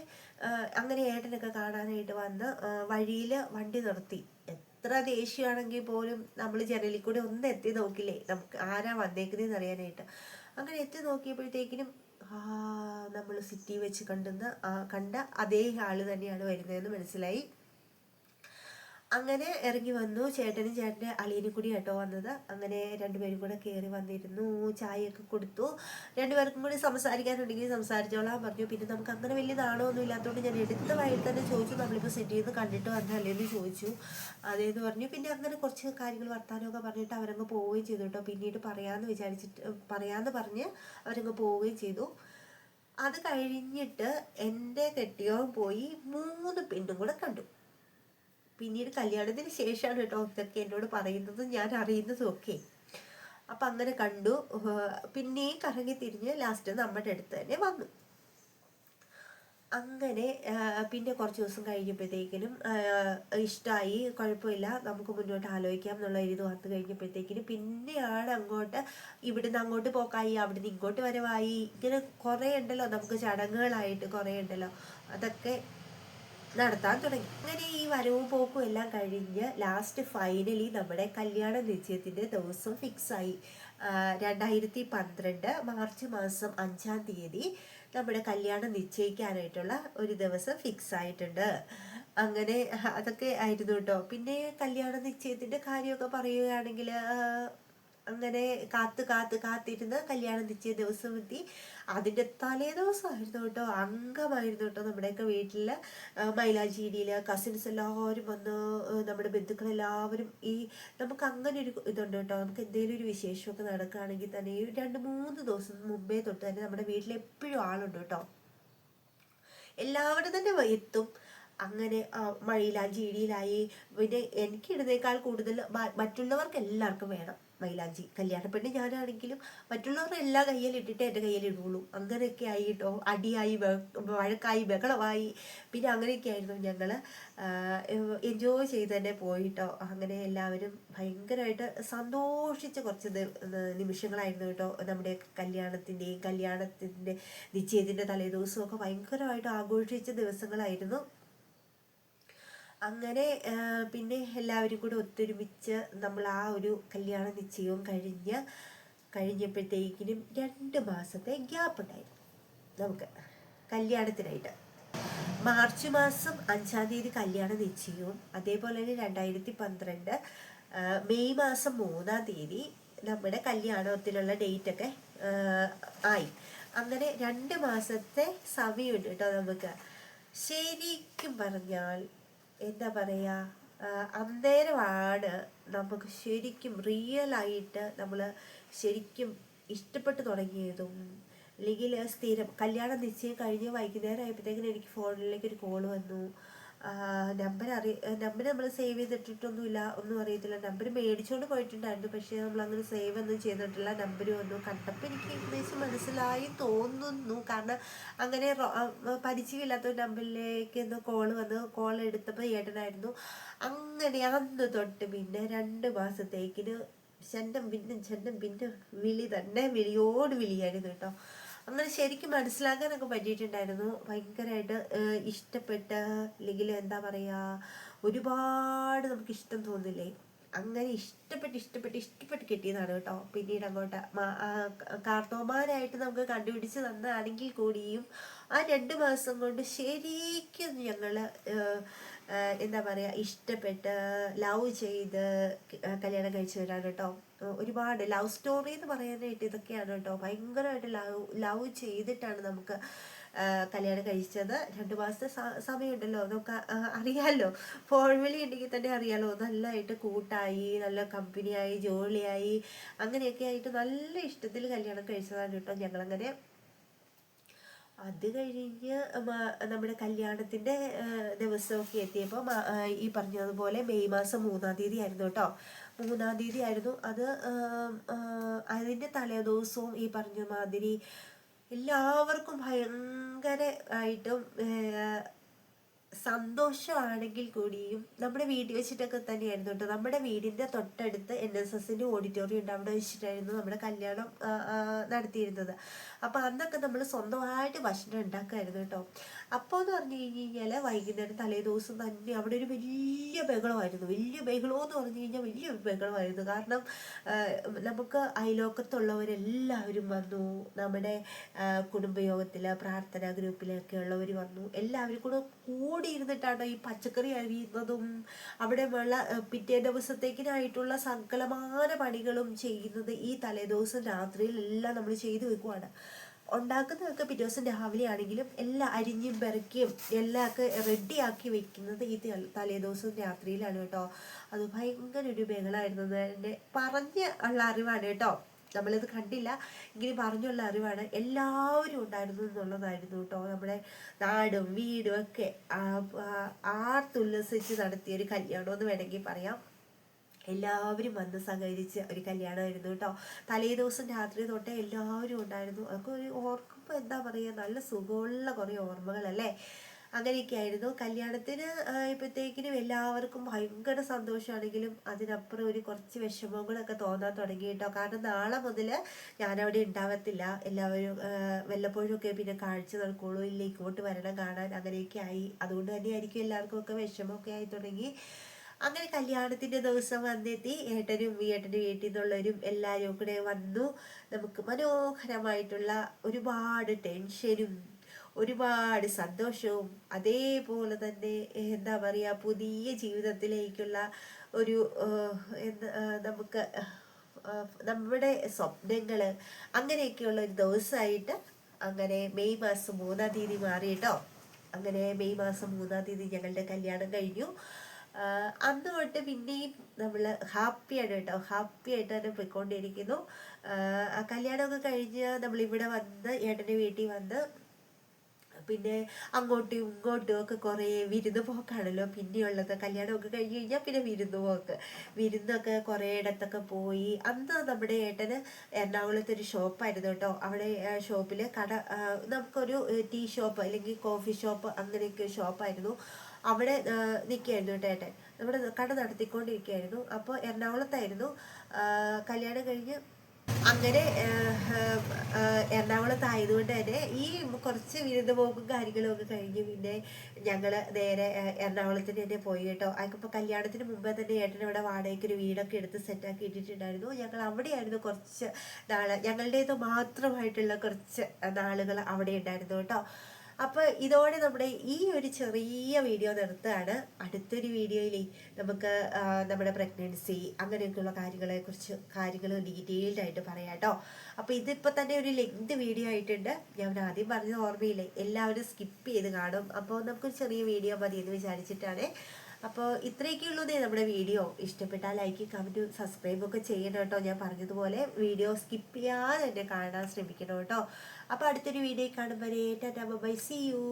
അങ്ങനെ ഏട്ടനൊക്കെ കാണാനായിട്ട് വന്ന് വഴിയിൽ വണ്ടി നിർത്തി. എത്ര ദേഷ്യമാണെങ്കിൽ പോലും നമ്മൾ ജനലിൽ കൂടെ ഒന്ന് എത്തി നോക്കില്ലേ, നമുക്ക് ആരാ വന്നേക്കുന്നതെന്ന് അറിയാനായിട്ട്. അങ്ങനെ എത്തി നോക്കിയപ്പോഴത്തേക്കിനും നമ്മൾ സിറ്റി വെച്ച് കണ്ട അതേ ആള് തന്നെയാണ് വരുന്നതെന്ന് മനസ്സിലായി. അങ്ങനെ ഇറങ്ങി വന്നു. ചേട്ടനും ചേട്ടൻ്റെ അളിയനും കൂടി കേട്ടോ വന്നത്. അങ്ങനെ 2 പേരും കൂടെ കയറി വന്നിരുന്നു, ചായയൊക്കെ കൊടുത്തു. 2 പേർക്കും കൂടി സംസാരിക്കാനുണ്ടെങ്കിൽ സംസാരിച്ചോളാൻ പറഞ്ഞു. പിന്നെ നമുക്ക് അങ്ങനെ വലിയ നാണമൊന്നും ഇല്ലാത്തതുകൊണ്ട് ഞാൻ എടുത്ത വഴി തന്നെ ചോദിച്ചു, നമ്മളിപ്പോൾ സിറ്റിയിൽ നിന്ന് കണ്ടിട്ട് വന്നല്ലേന്ന് ചോദിച്ചു. അതേന്ന് പറഞ്ഞു. പിന്നെ അങ്ങനെ കുറച്ച് കാര്യങ്ങൾ വർത്താനമൊക്കെ പറഞ്ഞിട്ട് അവരങ്ങ് പോവുകയും ചെയ്തു കേട്ടോ. പിന്നീട് പറയാമെന്ന് പറഞ്ഞ് അവരങ്ങ് പോവുകയും ചെയ്തു. അത് കഴിഞ്ഞിട്ട് എൻ്റെ കെട്ടിയവൻ പോയി 3 പെണ്ണും കൂടെ കണ്ടു. പിന്നീട് കല്യാണത്തിന് ശേഷമാണ് കേട്ടോ ഇതൊക്കെ എന്നോട് പറയുന്നതും ഞാൻ അറിയുന്നതും ഒക്കെ. അപ്പം അങ്ങനെ കണ്ടു. പിന്നെയും കറങ്ങി തിരിഞ്ഞ് ലാസ്റ്റ് നമ്മുടെ അടുത്ത് തന്നെ വന്നു. അങ്ങനെ പിന്നെ കുറച്ച് ദിവസം കഴിഞ്ഞപ്പോഴത്തേക്കിനും ഇഷ്ടമായി, കുഴപ്പമില്ല, നമുക്ക് മുന്നോട്ട് ആലോചിക്കാം എന്നുള്ള ഇത് വന്നു കഴിഞ്ഞപ്പോഴത്തേക്കിനും പിന്നെയാണ് ഇവിടുന്ന് അങ്ങോട്ട് പോക്കായി, അവിടുന്ന് ഇങ്ങോട്ട് വരവായി. ഇങ്ങനെ കുറേ ഉണ്ടല്ലോ നമുക്ക് ചടങ്ങുകളായിട്ട്, കുറേ ഉണ്ടല്ലോ, അതൊക്കെ നടത്താൻ തുടങ്ങി. അങ്ങനെ ഈ വരവും പോക്കും എല്ലാം കഴിഞ്ഞ് ലാസ്റ്റ് ഫൈനലി നമ്മുടെ കല്യാണ നിശ്ചയത്തിൻ്റെ ദിവസം ഫിക്സായി. 2012 മാർച്ച് മാസം 5-ാം തീയതി നമ്മുടെ കല്യാണം നിശ്ചയിക്കാനായിട്ടുള്ള ഒരു ദിവസം ഫിക്സ് ആയിട്ടുണ്ട്. അങ്ങനെ അതൊക്കെ ആയിരുന്നു കേട്ടോ. പിന്നെ കല്യാണ നിശ്ചയത്തിന്റെ കാര്യമൊക്കെ പറയുകയാണെങ്കിൽ അങ്ങനെ കാത്തിരുന്ന് കല്യാണ നിശ്ചയ ദിവസം എത്തി. അതിന്റെ തലേ ദിവസമായിരുന്നു കേട്ടോ, അംഗമായിരുന്നു കേട്ടോ നമ്മുടെയൊക്കെ വീട്ടില്. മൈലാഞ്ചിയിടിയില് കസിൻസ് എല്ലാവരും വന്ന്, നമ്മുടെ ബന്ധുക്കളെല്ലാവരും. നമുക്ക് അങ്ങനെ ഒരു ഇതുണ്ട് കേട്ടോ, നമുക്ക് എന്തെങ്കിലും ഒരു വിശേഷമൊക്കെ നടക്കുകയാണെങ്കിൽ തന്നെ 2-3 ദിവസം മുമ്പേ തൊട്ട് തന്നെ നമ്മുടെ വീട്ടിൽ എപ്പോഴും ആളുണ്ട് കേട്ടോ. എല്ലാവരും തന്നെ എത്തും. അങ്ങനെ മൈലാഞ്ചി ഇടിയിലായി. പിന്നെ എനിക്ക് ഇടുന്നേക്കാൾ കൂടുതൽ മറ്റുള്ളവർക്ക് എല്ലാവർക്കും വേണം മൈലാഞ്ചി. കല്യാണ പെണ്ണ് ഞാനാണെങ്കിലും മറ്റുള്ളവർ എല്ലാ കയ്യിലിട്ടിട്ട് എൻ്റെ കയ്യിൽ ഇടുള്ളൂ. അങ്ങനെയൊക്കെ ആയി കേട്ടോ. അടിയായി, വഴക്കായി, ബഹളമായി. പിന്നെ അങ്ങനെയൊക്കെ ആയിരുന്നു. ഞങ്ങൾ എൻജോയ് ചെയ്ത് തന്നെ പോയിട്ടോ. അങ്ങനെ എല്ലാവരും ഭയങ്കരമായിട്ട് സന്തോഷിച്ച കുറച്ച് നിമിഷങ്ങളായിരുന്നു കേട്ടോ. നമ്മുടെ കല്യാണത്തിൻ്റെ നിശ്ചയത്തിൻ്റെ തലേദിവസമൊക്കെ ഭയങ്കരമായിട്ട് ആഘോഷിച്ച ദിവസങ്ങളായിരുന്നു. അങ്ങനെ പിന്നെ എല്ലാവരും കൂടെ ഒത്തൊരുമിച്ച് നമ്മൾ ആ ഒരു കല്യാണ നിശ്ചയവും കഴിഞ്ഞപ്പോഴത്തേക്കിനും 2 മാസത്തെ ഗ്യാപ്പ് ഉണ്ടായിരുന്നു നമുക്ക് കല്യാണത്തിനായിട്ട്. മാർച്ച് മാസം 5-ാം തീയതി കല്യാണ നിശ്ചയവും, അതേപോലെ തന്നെ 2012 മെയ് മാസം 3-ാം തീയതി നമ്മുടെ കല്യാണത്തിനുള്ള ഡേറ്റൊക്കെ ആയി. അങ്ങനെ 2 മാസത്തെ സമയമുണ്ട് കേട്ടോ നമുക്ക്. ശരിക്കും പറഞ്ഞാൽ എന്താ പറയുക, അന്നേരമാണ് നമുക്ക് ശരിക്കും റിയലായിട്ട് നമ്മൾ ശരിക്കും ഇഷ്ടപ്പെട്ടു തുടങ്ങിയതും. അല്ലെങ്കിൽ സ്ഥിരം കല്യാണം നിശ്ചയം കഴിഞ്ഞ് വൈകുന്നേരം ആയപ്പോഴത്തേക്കിനും എനിക്ക് ഫോണിലേക്ക് ഒരു കോള് വന്നു. നമ്പർ നമ്മൾ സേവ് ചെയ്തിട്ടിട്ടൊന്നുമില്ല, ഒന്നും അറിയത്തില്ല. നമ്പർ മേടിച്ചുകൊണ്ട് പോയിട്ടുണ്ടായിരുന്നു, പക്ഷേ നമ്മളങ്ങനെ സേവ് ഒന്നും ചെയ്തിട്ടില്ല. നമ്പർ വന്നു, കണ്ടപ്പോൾ എനിക്ക് ഏകദേശം മനസ്സിലായി തോന്നുന്നു. കാരണം അങ്ങനെ പരിചയമില്ലാത്ത ഒരു നമ്പറിലേക്ക് ഒന്ന് കോള് വന്നു. കോൾ എടുത്തപ്പോൾ ഏട്ടനായിരുന്നു. അങ്ങനെ അന്ന് തൊട്ട് പിന്നെ 2 മാസത്തേക്കിന് ചെണ്ടം പിന്നെ വിളിയോട് വിളിയായിരുന്നു കേട്ടോ. അങ്ങനെ ശരിക്കും മനസ്സിലാക്കാനൊക്കെ പറ്റിയിട്ടുണ്ടായിരുന്നു. ഭയങ്കരമായിട്ട് ഇഷ്ടപ്പെട്ട, അല്ലെങ്കിൽ എന്താ പറയുക, ഒരുപാട് നമുക്ക് ഇഷ്ടം തോന്നില്ലേ, അങ്ങനെ ഇഷ്ടപ്പെട്ട് കിട്ടിയതാണ് കേട്ടോ. പിന്നീട് അങ്ങോട്ട് കാർന്നോമാരായിട്ട് നമുക്ക് കണ്ടുപിടിച്ച് തന്നതാണെങ്കിൽ കൂടിയും ആ 2 മാസം കൊണ്ട് ശരിക്കും ഞങ്ങൾ എന്താ പറയുക, ഇഷ്ടപ്പെട്ട് ലവ് ചെയ്ത് കല്യാണം കഴിച്ചവരാണ് കേട്ടോ. ഒരുപാട് ലവ് സ്റ്റോറി എന്ന് പറയാനായിട്ട് ഇതൊക്കെയാണ് കേട്ടോ. ഭയങ്കരമായിട്ട് ലവ് ചെയ്തിട്ടാണ് നമുക്ക് കല്യാണം കഴിച്ചത്. 2 മാസത്തെ സമയമുണ്ടല്ലോ, നമുക്ക് അറിയാമല്ലോ. ഫോൺ വിളി ഉണ്ടെങ്കിൽ തന്നെ അറിയാമല്ലോ. നല്ലതായിട്ട് കൂട്ടായി, നല്ല കമ്പനിയായി, ജോളിയായി, അങ്ങനെയൊക്കെ ആയിട്ട് നല്ല ഇഷ്ടത്തിൽ കല്യാണം കഴിച്ചതാണ് കേട്ടോ ഞങ്ങളങ്ങനെ. അത് കഴിഞ്ഞ് നമ്മുടെ കല്യാണത്തിൻ്റെ ദിവസമൊക്കെ എത്തിയപ്പോൾ ഈ പറഞ്ഞതുപോലെ മെയ് മാസം 3-ാം തീയതി ആയിരുന്നു കേട്ടോ. 3-ാം തീയതി ആയിരുന്നു അത്. അതിൻ്റെ തലേദിവസവും ഈ പറഞ്ഞ മാതിരി എല്ലാവർക്കും ഭയങ്കരമായിട്ടും സന്തോഷമാണെങ്കിൽ കൂടിയും നമ്മുടെ വീട്ടിൽ വെച്ചിട്ടൊക്കെ തന്നെയായിരുന്നു കേട്ടോ. നമ്മുടെ വീടിൻ്റെ തൊട്ടടുത്ത് NSSൻ്റെ ഓഡിറ്റോറിയം ഉണ്ട്, അവിടെ വെച്ചിട്ടായിരുന്നു നമ്മുടെ കല്യാണം നടത്തിയിരുന്നത്. അപ്പോൾ അന്നൊക്കെ നമ്മൾ സ്വന്തമായിട്ട് ഭക്ഷണം ഉണ്ടാക്കുമായിരുന്നു കേട്ടോ. അപ്പോൾ എന്ന് പറഞ്ഞു കഴിഞ്ഞാൽ വൈകുന്നേരം തലേദിവസം തന്നെ അവിടെ ഒരു വലിയ ബഹളമായിരുന്നു. വലിയ ബഹളമെന്ന് പറഞ്ഞു കഴിഞ്ഞാൽ വലിയ ബഹളമായിരുന്നു. കാരണം നമുക്ക് അയലോക്കത്തുള്ളവരെല്ലാവരും വന്നു. നമ്മുടെ കുടുംബയോഗത്തിൽ പ്രാർത്ഥനാ ഗ്രൂപ്പിലൊക്കെ ഉള്ളവർ വന്നു. എല്ലാവരും കൂടി ഇരുന്നിട്ടാണ് ഈ പച്ചക്കറി അരിയുന്നതും അവിടെ ഉള്ള പിറ്റേ ദിവസത്തേക്കിനായിട്ടുള്ള സകലമാന പണികളും ചെയ്യുന്നത്. ഈ തലേദിവസം രാത്രിയിലെല്ലാം നമ്മൾ ചെയ്തു വെക്കുവാണ്. ഉണ്ടാക്കുന്നതൊക്കെ പിറ്റേ ദിവസം രാവിലെ ആണെങ്കിലും എല്ലാം അരിഞ്ഞും പെറുക്കിയും എല്ലാം ഒക്കെ റെഡിയാക്കി വെക്കുന്നത് ഈ തലേദിവസം രാത്രിയിലാണ് കേട്ടോ. അത് ഭയങ്കര ഒരു ബഹളമായിരുന്നു. എൻ്റെ പറഞ്ഞ് ഉള്ള അറിവാണ് കേട്ടോ, നമ്മളിത് കണ്ടില്ല, ഇങ്ങനെ പറഞ്ഞുള്ള അറിവാണ്. എല്ലാവരും ഉണ്ടായിരുന്നു എന്നുള്ളതായിരുന്നു കേട്ടോ. നമ്മുടെ നാടും വീടും ഒക്കെ ആർത്തുല്ലസിച്ച് നടത്തിയ ഒരു കല്യാണം എന്ന് വേണമെങ്കിൽ പറയാം. എല്ലാവരും വന്ന് സഹകരിച്ച് ഒരു കല്യാണമായിരുന്നു കേട്ടോ. തലേ ദിവസം രാത്രി തൊട്ടേ എല്ലാവരും ഉണ്ടായിരുന്നു. അതൊക്കെ ഒരു ഓർക്കുമ്പോൾ എന്താ പറയുക, നല്ല സുഖമുള്ള കുറേ ഓർമ്മകളല്ലേ. അങ്ങനെയൊക്കെ ആയിരുന്നു. കല്യാണത്തിന് ഇപ്പോഴത്തേക്കിനും എല്ലാവർക്കും ഭയങ്കര സന്തോഷമാണെങ്കിലും അതിനപ്പുറം ഒരു കുറച്ച് വിഷമങ്ങളൊക്കെ തോന്നാൻ തുടങ്ങി കേട്ടോ. കാരണം നാളെ മുതൽ ഞാനവിടെ ഉണ്ടാവത്തില്ല. എല്ലാവരും വല്ലപ്പോഴും ഒക്കെ പിന്നെ കാഴ്ച നടക്കുള്ളൂ, ഇല്ല ഇങ്ങോട്ട് വരണം കാണാൻ, അങ്ങനെയൊക്കെ ആയി. അതുകൊണ്ട് തന്നെയായിരിക്കും എല്ലാവർക്കും ഒക്കെ വിഷമമൊക്കെ ആയി തുടങ്ങി. അങ്ങനെ കല്യാണത്തിൻ്റെ ദിവസം വന്നെത്തി. ഏട്ടനും വീട്ടിൽ നിന്നുള്ളവരും എല്ലാവരും കൂടെ വന്നു. നമുക്ക് മനോഹരമായിട്ടുള്ള ഒരുപാട് ടെൻഷനും ഒരുപാട് സന്തോഷവും അതേപോലെ തന്നെ എന്താ പറയുക പുതിയ ജീവിതത്തിലേക്കുള്ള ഒരു എന്താ നമുക്ക് നമ്മുടെ സ്വപ്നങ്ങൾ അങ്ങനെയൊക്കെയുള്ള ഒരു ദിവസമായിട്ട് അങ്ങനെ മെയ് മാസം 3-ാം തീയതി മാറി കേട്ടോ. അങ്ങനെ മെയ് മാസം 3-ാം തീയതി ഞങ്ങളുടെ കല്യാണം കഴിഞ്ഞു. അന്ന് തൊട്ട് പിന്നെയും നമ്മൾ ഹാപ്പിയാണ് കേട്ടോ, ഹാപ്പി ആയിട്ട് തന്നെ പോയിക്കൊണ്ടിരിക്കുന്നു. കല്യാണമൊക്കെ കഴിഞ്ഞ് നമ്മളിവിടെ വന്ന് ഏട്ടൻ്റെ വീട്ടിൽ വന്ന് പിന്നെ അങ്ങോട്ടും ഇങ്ങോട്ടും ഒക്കെ കുറേ വിരുന്ന് പോക്കാണല്ലോ പിന്നെയുള്ളത്. കല്യാണമൊക്കെ കഴിഞ്ഞ് കഴിഞ്ഞാൽ പിന്നെ വിരുന്ന് പോക്ക്, വിരുന്നൊക്കെ കുറേ ഇടത്തൊക്കെ പോയി. അന്ന് നമ്മുടെ ഏട്ടന് എറണാകുളത്ത് ഒരു ഷോപ്പായിരുന്നു കേട്ടോ. അവിടെ ഷോപ്പിൽ നമുക്കൊരു ടീ ഷോപ്പ് അല്ലെങ്കിൽ കോഫി ഷോപ്പ് അങ്ങനെയൊക്കെ ഷോപ്പായിരുന്നു. അവിടെ നിൽക്കുകയായിരുന്നു കേട്ടോ ഏട്ടൻ, നമ്മുടെ കട നടത്തിക്കൊണ്ടിരിക്കുകയായിരുന്നു. അപ്പോൾ എറണാകുളത്തായിരുന്നു കല്യാണം കഴിഞ്ഞ്. അങ്ങനെ എറണാകുളത്തായതുകൊണ്ട് തന്നെ ഈ കുറച്ച് വിരുന്ന് പോക്കും കാര്യങ്ങളും ഒക്കെ കഴിഞ്ഞ് പിന്നെ ഞങ്ങൾ നേരെ എറണാകുളത്തിന് തന്നെ പോയി കേട്ടോ. അതിപ്പോൾ കല്യാണത്തിന് മുമ്പേ തന്നെ ഏട്ടൻ ഇവിടെ വാടകയ്ക്ക് ഒരു വീടൊക്കെ എടുത്ത് സെറ്റാക്കി ഇട്ടിട്ടുണ്ടായിരുന്നു. ഞങ്ങൾ അവിടെയായിരുന്നു കുറച്ച് നാൾ, ഞങ്ങളുടേത് മാത്രമായിട്ടുള്ള കുറച്ച് നാളുകൾ അവിടെ ഉണ്ടായിരുന്നു കേട്ടോ. അപ്പോൾ ഇതോടെ നമ്മുടെ ഈ ഒരു ചെറിയ വീഡിയോ നിർത്തുകയാണ്. അടുത്തൊരു വീഡിയോയിൽ നമുക്ക് നമ്മുടെ പ്രഗ്നൻസി അങ്ങനെയൊക്കെയുള്ള കാര്യങ്ങൾ ഡീറ്റെയിൽഡ് ആയിട്ട് പറയാം കേട്ടോ. അപ്പോൾ ഇതിപ്പോൾ തന്നെ ഒരു ലെങ്ത് വീഡിയോ ആയിട്ടുണ്ട്. ഞാൻ ആദ്യം പറഞ്ഞത് ഓർമ്മയില്ലേ, എല്ലാവരും സ്കിപ്പ് ചെയ്ത് കാണും. അപ്പോൾ നമുക്കൊരു ചെറിയ വീഡിയോ മതി എന്ന് വിചാരിച്ചിട്ടാണ്. അപ്പോൾ ഇത്രയൊക്കെയുള്ളൂ നമ്മുടെ വീഡിയോ. ഇഷ്ടപ്പെട്ടാൽ ലൈക്ക്, കമൻറ്റ്, സബ്സ്ക്രൈബൊക്കെ ചെയ്യണം കേട്ടോ. ഞാൻ പറഞ്ഞതുപോലെ വീഡിയോ സ്കിപ്പ് ചെയ്യാതെ തന്നെ കാണാൻ ശ്രമിക്കണം കേട്ടോ. അപ്പോൾ അടുത്തൊരു വീഡിയോ കാണുമ്പോൾ ടാറ്റാ ബൈ, സീ യു.